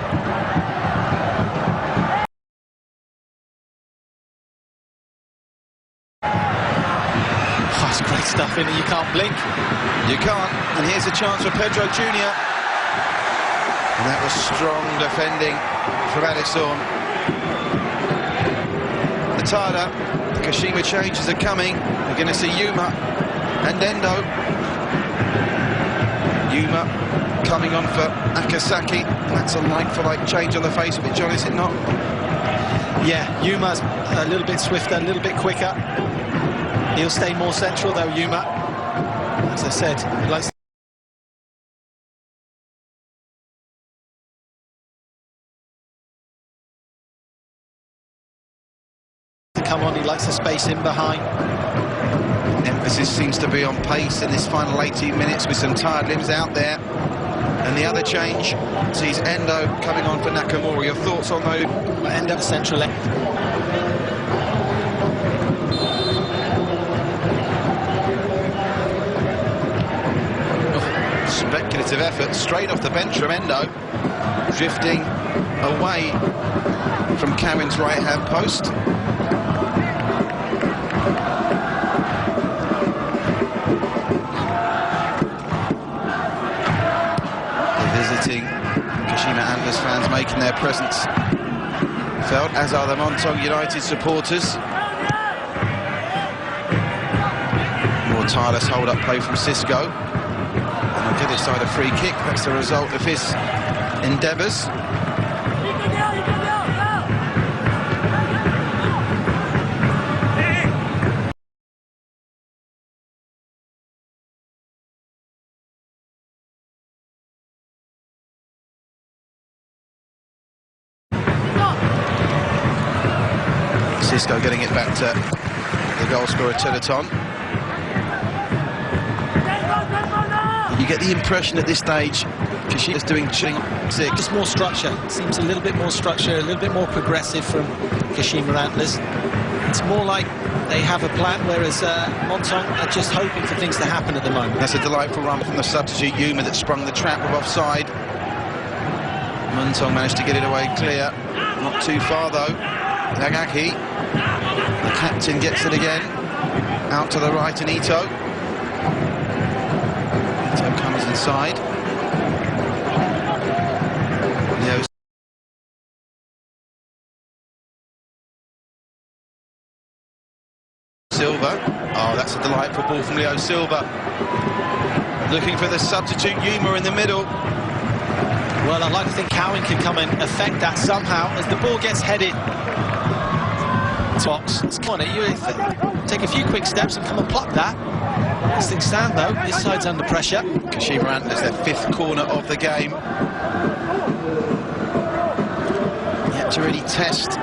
Speaker 1: Oh, it's great stuff, in it. You can't blink.
Speaker 2: You can't, and here's a chance for Pedro Jr. And that was strong defending from Addison. Tada, the Kashima changes are coming. We're going to see Yuma and Endo. Yuma coming on for Akasaki. That's a like-for-like change on the face of it, John, is it not?
Speaker 1: Yeah, Yuma's a little bit swifter, a little bit quicker. He'll stay more central, though, Yuma. As I said, he likes to come on, he likes the space in behind.
Speaker 2: Emphasis seems to be on pace in this final 18 minutes with some tired limbs out there. And the other change sees Endo coming on for Nakamura. Your thoughts on those?
Speaker 1: Endo central left.
Speaker 2: Speculative effort straight off the bench from Endo, drifting away from Cowan's right-hand post. The visiting Kashima Antlers fans making their presence felt, as are the Muangthong United supporters. More tireless hold-up play from Cisco. On the other side, a free kick. That's the result of his endeavours. Cisco getting it back to the goal scorer, Teleton. You get the impression at this stage Kashima's doing six.
Speaker 1: Just more structure. Seems a little bit more structure, a little bit more progressive from Kashima Antlers. It's more like they have a plan, whereas Muangthong are just hoping for things to happen at the moment.
Speaker 2: That's a delightful run from the substitute Yuma that sprung the trap of offside. Muangthong managed to get it away clear. Not too far though. Nagaki, the captain, gets it again. Out to the right, and Ito comes inside. Leo Silva. Oh, that's a delightful ball from Leo Silva. Looking for the substitute Yuma in the middle.
Speaker 1: Well, I'd like to think Cowan can come and affect that somehow as the ball gets headed. Tops. It's on it. You take a few quick steps and come and pluck that. As things stand, though, this side's under pressure.
Speaker 2: Kashima Antlers, their fifth corner of the game. Yet to really test.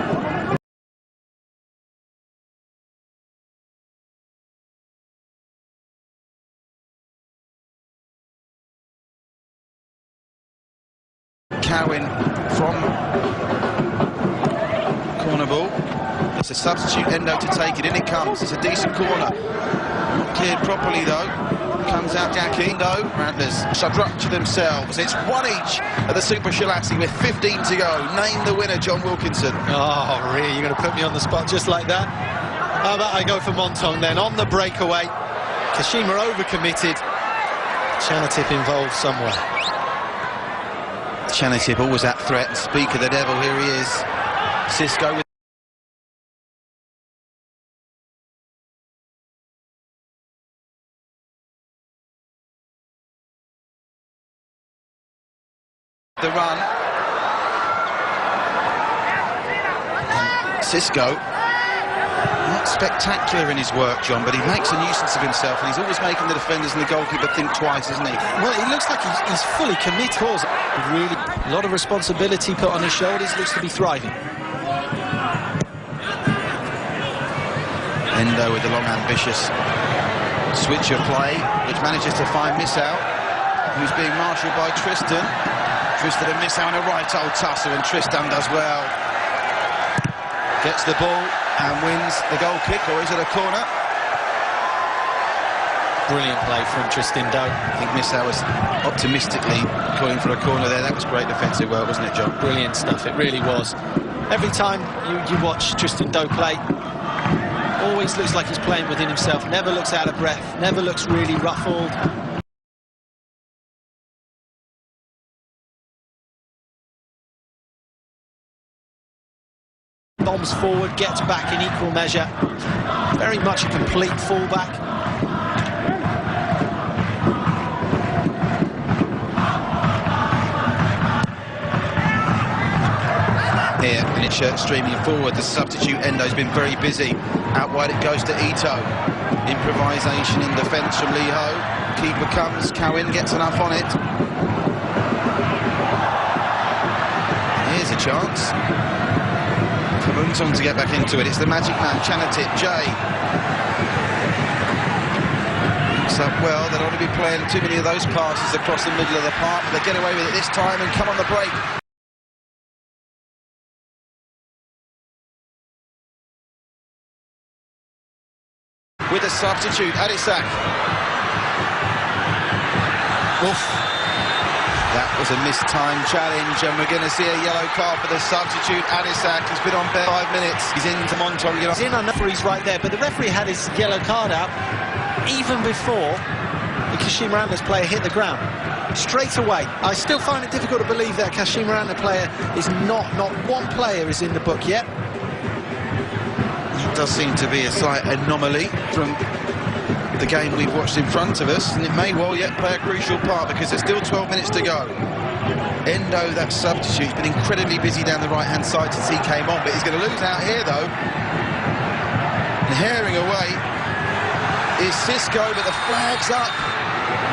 Speaker 2: Cowan from corner ball. It's a substitute, Endo to take it. In it comes. It's a decent corner. Not cleared properly though. Comes out Gaki. Endo. Antlers structure themselves. It's one each at the Super Shilatsi with 15 to go. Name the winner, John Wilkinson.
Speaker 1: Oh, really? You're going to put me on the spot just like that? How about I go for Muangthong then? On the breakaway. Kashima overcommitted. Chanatip involved somewhere.
Speaker 2: Chanatip always that threat. Speak of the devil, here he is. Cisco with Cisco, not spectacular in his work, John, but he makes a nuisance of himself, and he's always making the defenders and the goalkeeper think twice, isn't he?
Speaker 1: Well, it looks like he's fully committed. Really, a lot of responsibility put on his shoulders. Looks to be thriving.
Speaker 2: Endo with the long, ambitious switch of play, which manages to find Missau, who's being marshalled by Tristan. Tristan and Missau in a right old tussle, and Tristan does well. Gets the ball and wins the goal kick, or is it a corner?
Speaker 1: Brilliant play from Tristan Doe.
Speaker 2: I think Missau was optimistically calling for a corner there. That was great defensive work, wasn't it, John?
Speaker 1: Brilliant stuff, it really was. Every time you watch Tristan Doe play, always looks like he's playing within himself, never looks out of breath, never looks really ruffled. Bombs forward, gets back in equal measure. Very much a complete fullback.
Speaker 2: Here, and it's streaming forward. The substitute Endo's been very busy. Out wide it goes to Ito. Improvisation in defence from Lee Ho. Keeper comes, Cowan gets enough on it. Here's a chance for Muangthong to get back into it. It's the magic man, Chanatip, Jay. So, well, they'll only be playing too many of those passes across the middle of the park, but they get away with it this time and come on the break. With a substitute, Adisak. Oof. That was a mistimed challenge, and we're going to see a yellow card for the substitute, Adisak. He's been on 5 minutes. He's into Muangthong.
Speaker 1: He's in on the referee's right there, but the referee had his yellow card out even before the Kashima Antlers player hit the ground. Straight away. I still find it difficult to believe that a Kashima Antlers player is not one player is in the book yet.
Speaker 2: It does seem to be a slight anomaly from the game we've watched in front of us, and it may well yet play a crucial part because there's still 12 minutes to go. Endo, that substitute, has been incredibly busy down the right-hand side since he came on, but he's going to lose out here, though. And herring away is Cisco, but the flag's up.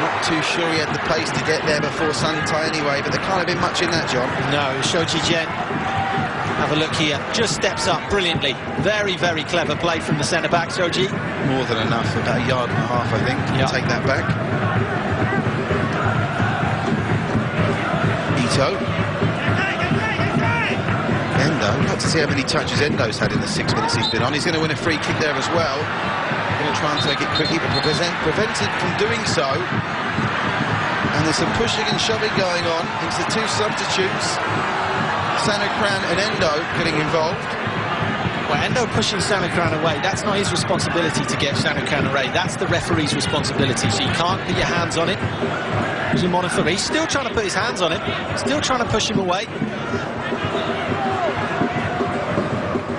Speaker 2: Not too sure he had the pace to get there before Santai anyway, but there can't have been much in that, John.
Speaker 1: No, Shoji Jen. Have a look here, just steps up brilliantly. Very, very clever play from the centre-back, Shoji.
Speaker 2: More than enough, about a yard and a half, I think.
Speaker 1: Yep.
Speaker 2: Take that back. Ito. Endo, I'd like to see how many touches Endo's had in the 6 minutes he's been on. He's going to win a free kick there as well. Going to try and take it quickly, but prevented from doing so. And there's some pushing and shoving going on into the two substitutes. Sanukran and Endo getting involved.
Speaker 1: Well, Endo pushing Sanukran away, that's not his responsibility to get Sanukran away, that's the referee's responsibility, so you can't put your hands on it. He's still trying to put his hands on it, still trying to push him away.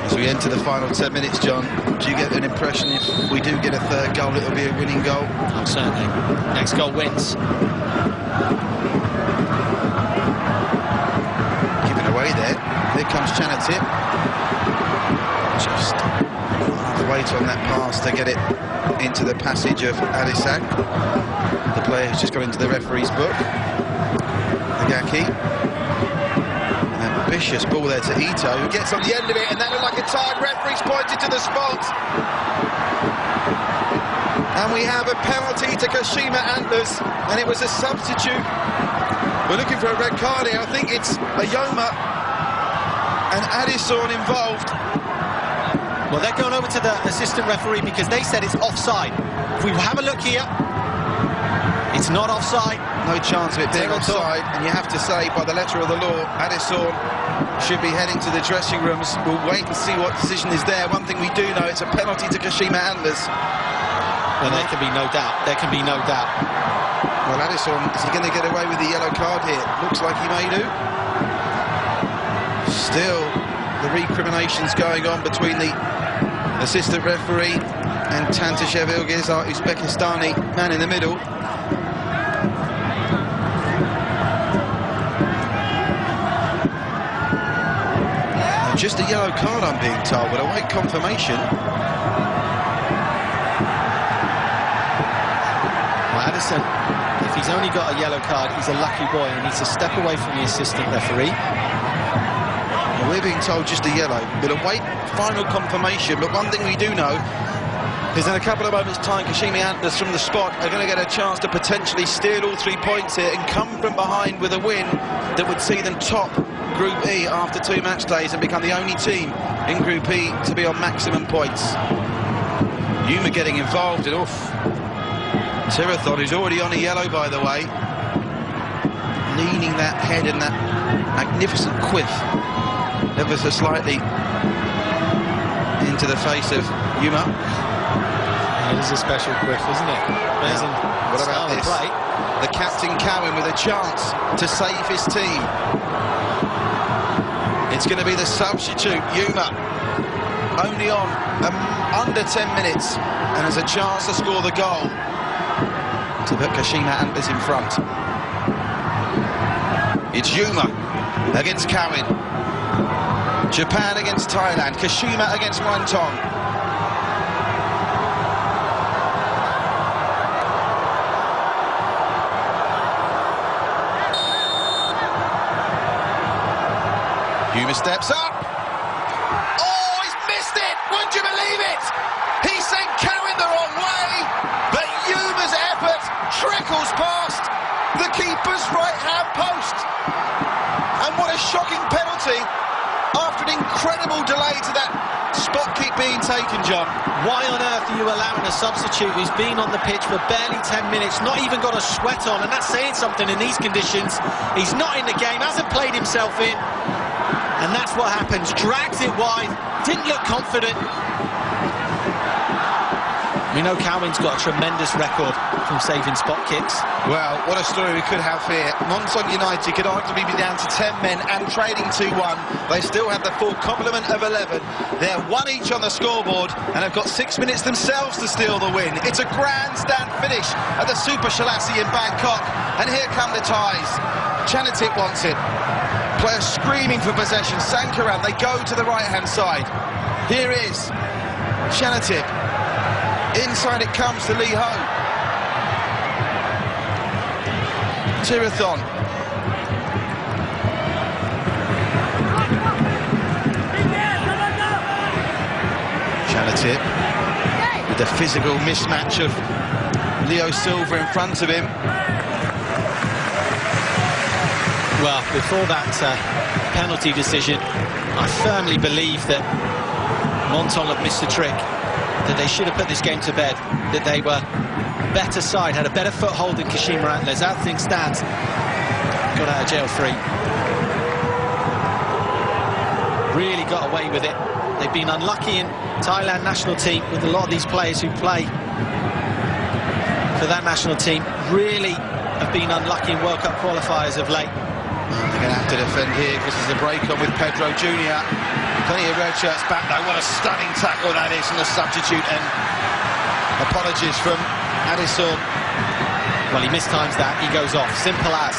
Speaker 2: As we enter the final 10 minutes, John, do you get an impression if we do get a third goal, it'll be a winning goal?
Speaker 1: Oh, certainly. Next goal wins.
Speaker 2: Away there. Here comes Chanatip. Just wait on that pass to get it into the passage of Adisak, the player who's just got into the referee's book. Nagaki. An ambitious ball there to Ito, who gets on the end of it, and that looked like a tide. Referee's pointed to the spot. And we have a penalty to Kashima Antlers, and it was a substitute. We're looking for a red card here. I think it's Ayoma and Addison involved.
Speaker 1: Well, they're going over to the assistant referee because they said it's offside. If we have a look here, it's not offside.
Speaker 2: No chance of it being offside, and you have to say, by the letter of the law, Addison should be heading to the dressing rooms. We'll wait and see what decision is there. One thing we do know, it's a penalty to Kashima Antlers.
Speaker 1: Well, there can be no doubt. There can be no doubt.
Speaker 2: Well, Addison, is he going to get away with the yellow card here? Looks like he may do. Still, the recriminations going on between the assistant referee and Tantashev Ilgiz, our Uzbekistani man in the middle. Just a yellow card, I'm being told, but await confirmation.
Speaker 1: Well, Addison, if he's only got a yellow card, he's a lucky boy and needs to step away from the assistant referee.
Speaker 2: Well, we're being told just a yellow. We'll await final confirmation, but one thing we do know is in a couple of moments' time, Kashima Antlers from the spot are going to get a chance to potentially steal all 3 points here and come from behind with a win that would see them top Group E after 2 match days and become the only team in Group E to be on maximum points. Yuma getting involved and Tirathon, who's already on a yellow, by the way, leaning that head and that magnificent quiff ever so slightly into the face of Yuma.
Speaker 1: It is a special quiff, isn't it? Amazing.
Speaker 2: What about this? The captain Cowan with a chance to save his team. It's going to be the substitute, Yuma, only on under 10 minutes and has a chance to score the goal to put Kashima Antlers in front. It's Yuma against Cowan. Japan against Thailand. Kashima against Muangthong. Yuma steps up. Oh, he's missed it! Would you believe it? He sent Cowan the wrong way, but Yuma's effort trickles past the keeper's right-hand post. And what a shocking penalty after an incredible delay to that spot kick being taken, John.
Speaker 1: Why on earth are you allowing a substitute who's been on the pitch for barely 10 minutes, not even got a sweat on, and that's saying something in these conditions. He's not in the game, hasn't played himself in. And that's what happens. Drags it wide, didn't look confident. We know Cowan's got a tremendous record from saving spot kicks.
Speaker 2: Well, what a story we could have here. Muangthong United could arguably be down to 10 men and trading 2-1. They still have the full complement of 11. They're 1 each on the scoreboard and have got 6 minutes themselves to steal the win. It's a grandstand finish at the Super Shalassi in Bangkok. And here come the ties. Chanatip wants it. Players screaming for possession. Sankaran, they go to the right-hand side. Here is Chanatip. Inside it comes to Lee Ho. Tirathon. Chanatip with the physical mismatch of Leo Silva in front of him.
Speaker 1: Well, before that penalty decision, I firmly believe that Muangthong had missed a trick, that they should have put this game to bed, that they were better side, had a better foothold than Kashima Antlers. As things stand, got out of jail free. Really got away with it. They've been unlucky in Thailand national team with a lot of these players who play for that national team. Really have been unlucky in World Cup qualifiers of late.
Speaker 2: They're going to have to defend here because there's a break on with Pedro Jr. Plenty of red shirts back though. What a stunning tackle that is from the substitute, and apologies from Addison.
Speaker 1: Well, he mistimes that, he goes off. Simple as.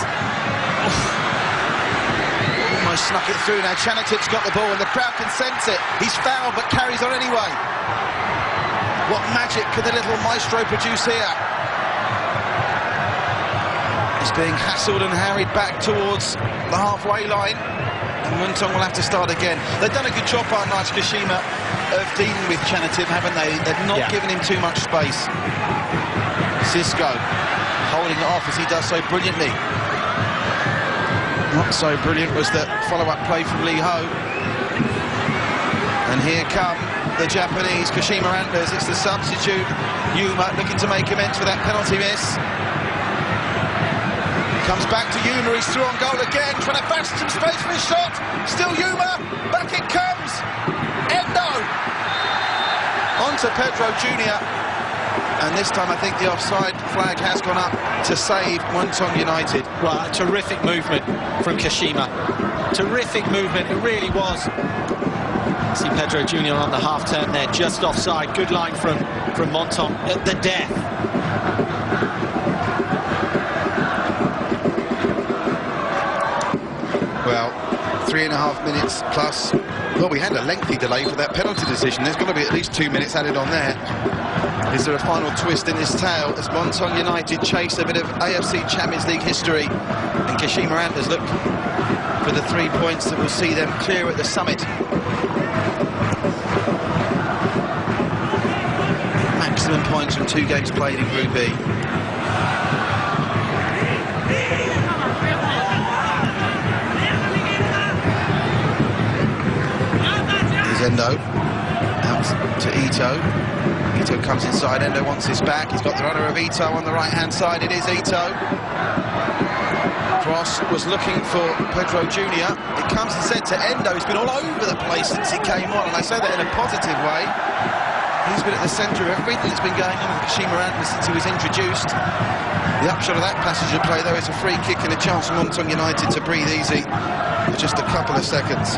Speaker 2: Almost snuck it through. Now Chanatip's got the ball and the crowd can sense it. He's fouled but carries on anyway. What magic could the little maestro produce here? He's being hassled and harried back towards the halfway line. And Muangthong will have to start again. They've done a good job, aren't they, Kashima, of dealing with Chanatip, haven't they? They've not given him too much space. Cisco holding it off as he does so brilliantly. Not so brilliant was the follow-up play from Lee Ho. And here come the Japanese, Kashima Antlers. It's the substitute, Yuma, looking to make amends for that penalty miss. Comes back to Yuma, he's through on goal again, trying to fashion some space for his shot. Still Yuma, back it comes. Endo. On to Pedro Jr. And this time I think the offside flag has gone up to save Muangthong United.
Speaker 1: Well, a terrific movement from Kashima. Terrific movement, it really was. See Pedro Jr. on the half turn there, just offside. Good line from Muangthong at the death.
Speaker 2: Well, 3.5 8.5 minutes plus. Well, we had a lengthy delay for that penalty decision. There's got to be at least 2 minutes added on there. Is there a final twist in this tale as Muangthong United chase a bit of AFC Champions League history, and Kashima Antlers look for the 3 points that will see them clear at the summit? Maximum points from 2 games played in Group B. Endo out to Ito. Ito comes inside. Endo wants his back. He's got the runner of Ito on the right-hand side. It is Ito. Cross was looking for Pedro Jr. It comes instead to Endo. He's been all over the place since he came on, and I say that in a positive way. He's been at the centre of everything that's been going on with Kashima Antlers since he was introduced. The upshot of that passage of play, though, is a free kick and a chance for Muangthong United to breathe easy for just a couple of seconds.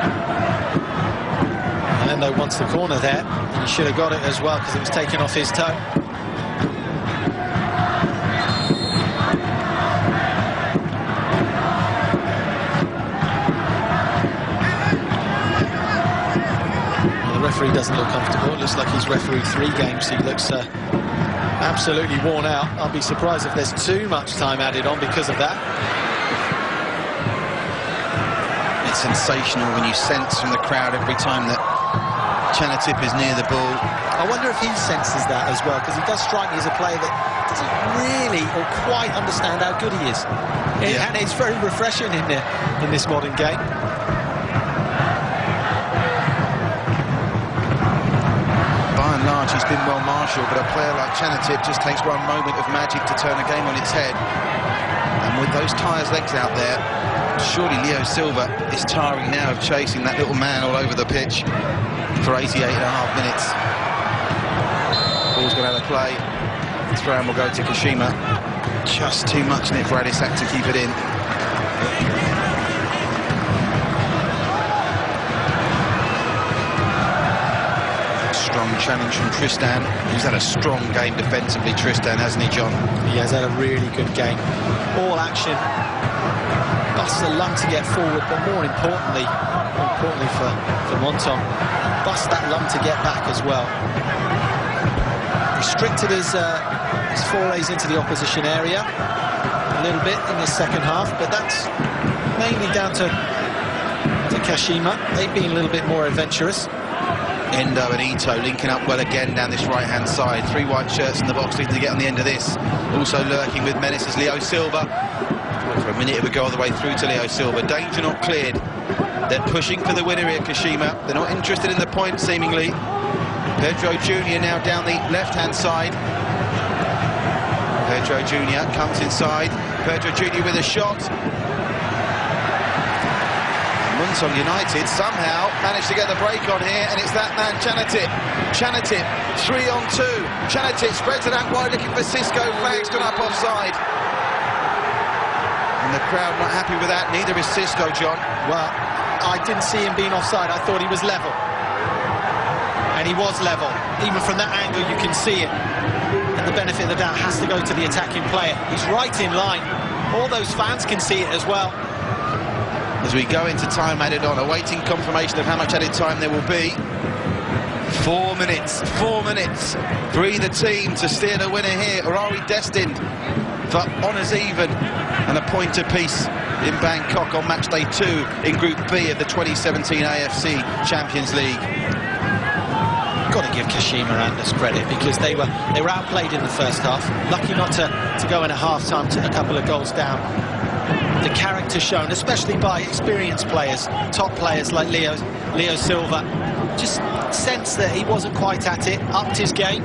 Speaker 1: Endo wants the corner there, and he should have got it as well because it was taken off his toe. The referee doesn't look comfortable. It looks like he's refereed 3 games. He looks absolutely worn out. I'll be surprised if there's too much time added on because of that.
Speaker 2: It's sensational when you sense from the crowd every time that Chanatip is near the ball.
Speaker 1: I wonder if he senses that as well, because he does strike me as a player that doesn't really or quite understand how good he is.
Speaker 2: Yeah.
Speaker 1: And it's very refreshing in this modern game.
Speaker 2: By and large, he's been well marshalled, but a player like Chanatip just takes one moment of magic to turn a game on its head. And with those tyres legs out there, surely Leo Silva is tiring now of chasing that little man all over the pitch for 88.5 minutes. Ball's gone out of play. Throw will go to Kashima. Just too much in it for Adisak to keep it in. Strong challenge from Tristan. He's had a strong game defensively, Tristan, hasn't he, John?
Speaker 1: He has had a really good game. All action. Busts the lung to get forward, but more importantly for Muangthong, bust that lung to get back as well. Restricted his forays into the opposition area a little bit in the second half, but that's mainly down to Kashima. They've been a little bit more adventurous.
Speaker 2: Endo and Ito linking up well again down this right-hand side. 3 white shirts in the box looking to get on the end of this. Also lurking with menace is Leo Silva. For a minute it would go all the way through to Leo Silva. Danger not cleared. They're pushing for the winner here, Kashima. They're not interested in the point, seemingly. Pedro Jr. now down the left-hand side. Pedro Jr. comes inside. Pedro Jr. with a shot. Muangthong United somehow managed to get the break on here, and it's that man, Chanatip. Chanatip, 3-on-2. Chanatip spreads it out wide, looking for Cisco. Flag's gone up offside. And the crowd not happy with that. Neither is Cisco, John.
Speaker 1: Well, I didn't see him being offside. I thought he was level. And he was level. Even from that angle, you can see it. And the benefit of the doubt has to go to the attacking player. He's right in line. All those fans can see it as well.
Speaker 2: As we go into time added on, awaiting confirmation of how much added time there will be. 4 minutes, 4 minutes for either team to steer the winner here, or are we destined for honours even and a point apiece in Bangkok on match day 2 in Group B of the 2017 AFC Champions League?
Speaker 1: Got to give Kashima Antlers credit, because they were outplayed in the first half. Lucky not to go in at half-time to a couple of goals down. The character shown, especially by experienced players, top players like Leo Silva, just sensed that he wasn't quite at it, upped his game.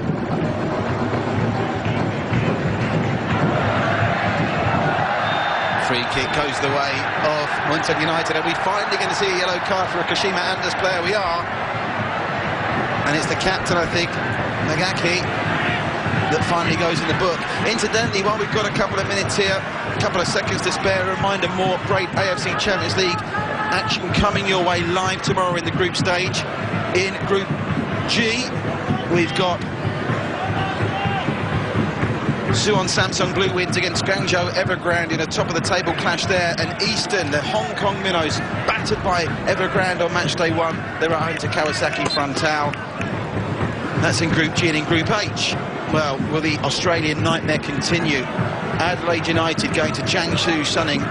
Speaker 2: Free kick goes the way of Muangthong United. Are we finally going to see a yellow card for a Kashima Antlers player? We are. And it's the captain, I think, Nagaki, that finally goes in the book. Incidentally, while we've got a couple of minutes here, a couple of seconds to spare, a reminder, more great AFC Champions League action coming your way live tomorrow in the group stage. In Group G, we've got Suwon Samsung Blue wins against Guangzhou Evergrande in a top-of-the-table clash there. And Eastern, the Hong Kong Minnows, battered by Evergrande on match day 1. They're at home to Kawasaki Frontale. That's in Group G. And in Group H, well, will the Australian nightmare continue? Adelaide United going to Jiangsu Suning.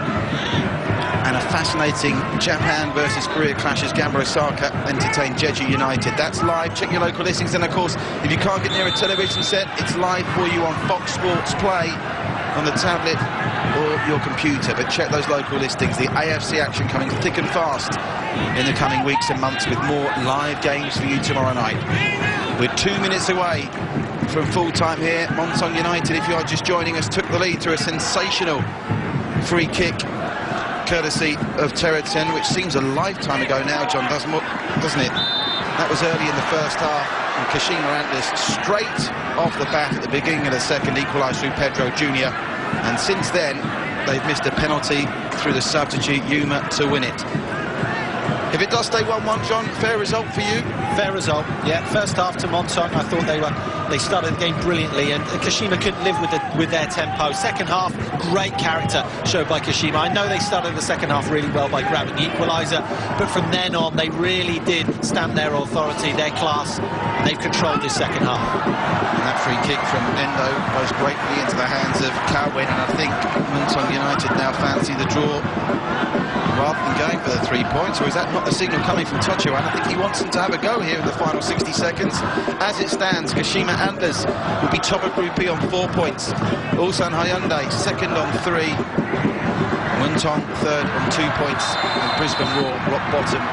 Speaker 2: And a fascinating Japan versus Korea clash as Gamba Osaka entertain Jeju United. That's live. Check your local listings. And of course, if you can't get near a television set, it's live for you on Fox Sports Play on the tablet or your computer. But check those local listings. The AFC action coming thick and fast in the coming weeks and months with more live games for you tomorrow night. We're 2 minutes away from full time here. Muangthong United, if you are just joining us, took the lead through a sensational free kick courtesy of Terretin, which seems a lifetime ago now, John, doesn't it? That was early in the first half, and Kashima Antlers straight off the bat at the beginning of the second equalised through Pedro Jr. And since then, they've missed a penalty through the substitute Yuma to win it. If it does stay 1-1, John, fair result for you?
Speaker 1: Fair result, yeah. First half to Muangthong, I thought they started the game brilliantly, and Kashima couldn't live with their tempo. Second half, great character showed by Kashima. I know they started the second half really well by grabbing the equaliser, but from then on, they really did stamp their authority, their class, and they've controlled this second half.
Speaker 2: And that free kick from Endo goes gratefully into the hands of Calwin, and I think Muangthong United now fancy the draw rather than going for the 3 points. Or is that not the signal coming from Tochuan? I think he wants them to have a go here in the final 60 seconds. As it stands, Kashima Antlers will be top of Group B on 4 points. Ulsan Hyundai second on 3. Muangthong third on 2 points. And Brisbane Roar rock bottom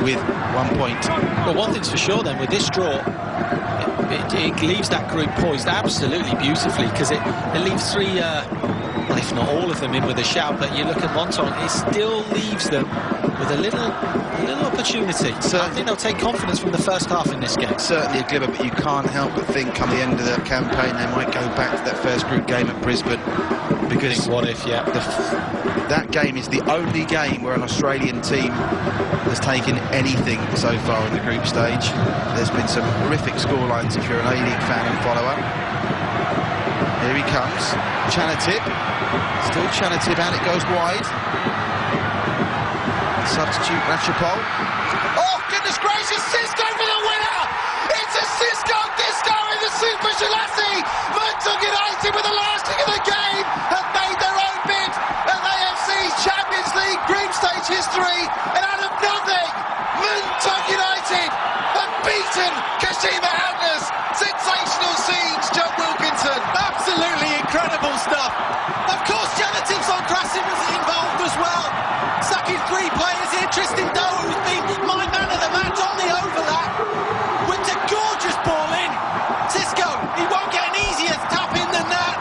Speaker 2: with 1 point.
Speaker 1: Well, one thing's for sure then, with this draw, it leaves that group poised absolutely beautifully, because it leaves three, well, if not all of them, in with a shout. But you look at Muangthong, it still leaves them with a little opportunity. So I think they'll take confidence from the first half in this game.
Speaker 2: Certainly a glimmer, but you can't help but think come the end of the campaign they might go back to that first group game at Brisbane. Because
Speaker 1: what if, yeah,
Speaker 2: that game is the only game where an Australian team has taken anything so far in the group stage. There's been some horrific scorelines if you're an A-League fan and follower. Here he comes, Chanatip, still Chanatip, and it goes wide. Substitute Ratchapol. Oh, goodness gracious, Cisco for the winner! It's a Cisco disco in the Super Shalasi! Muangthong United, with the last kick of the game, have made their own bid at AFC Champions League group stage history, and out of nothing, Muangthong United have beaten Kashima Antlers. Sensational scenes, John Wilkinson.
Speaker 1: absolutely incredible stuff. Of course, Janetip's on Grassin was involved as well. Sucking 3 players here. Tristan Doe, who's been my man of the match on the overlap, with a gorgeous ball in. Cisco, he won't get an easier tap in than that.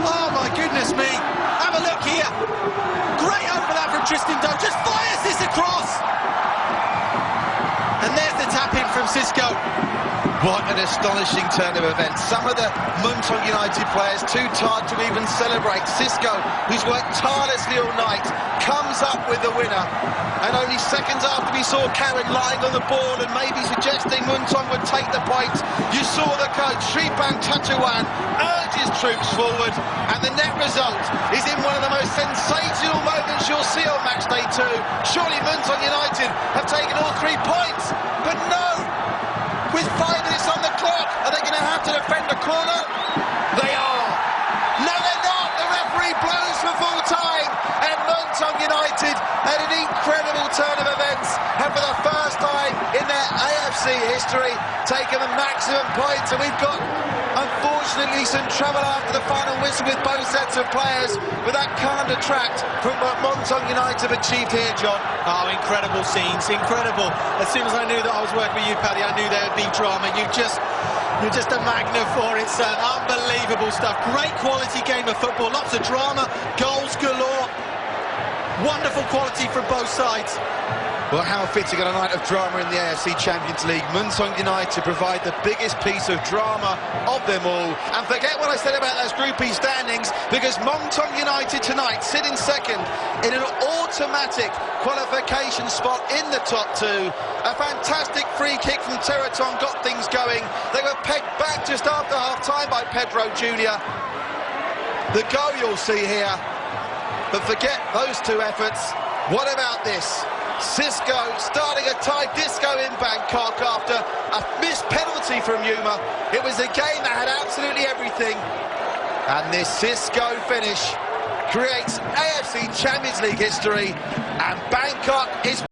Speaker 1: Oh my goodness me. Have a look here. Great overlap from Tristan Doe. Just fires this across. And there's the tap in from Cisco.
Speaker 2: What an astonishing turn of events. Some of the Muangthong United players too tired to even celebrate. Cisco, who's worked tirelessly all night, comes up with the winner. And only seconds after we saw Karen lying on the ball and maybe suggesting Muangthong would take the point, you saw the coach, Shripang Tochuan, urge his troops forward. And the net result is in one of the most sensational moments you'll see on match day 2. Surely Muangthong United have taken all 3 points, but no! With 5 minutes on the clock, are they going to have to defend a corner? They are. No, they're not. The referee blows for full time, and Muangthong United had an incredible turn of events, and for the first time in their AFC history, taken the maximum points. And we've got, unfortunately, some trouble after the final whistle with both sets of players, but that can't detract from what Muangthong United have achieved here, John.
Speaker 1: Oh, incredible scenes, incredible. As soon as I knew that I was working with you, Paddy, I knew there would be drama. You're just a magnet for it, son. Unbelievable stuff. Great quality game of football. Lots of drama, goals galore. Wonderful quality from both sides.
Speaker 2: Well, how fitting on a night of drama in the AFC Champions League. Muangthong United provide the biggest piece of drama of them all. And forget what I said about those Group E standings, because Muangthong United tonight sit in second in an automatic qualification spot in the top two. A fantastic free kick from Teratong got things going. They were pegged back just after half-time by Pedro Jr. The goal you'll see here. But forget those two efforts. What about this? Cisco starting a tie disco in Bangkok after a missed penalty from Yuma. It was a game that had absolutely everything. And this Cisco finish creates AFC Champions League history, and Bangkok is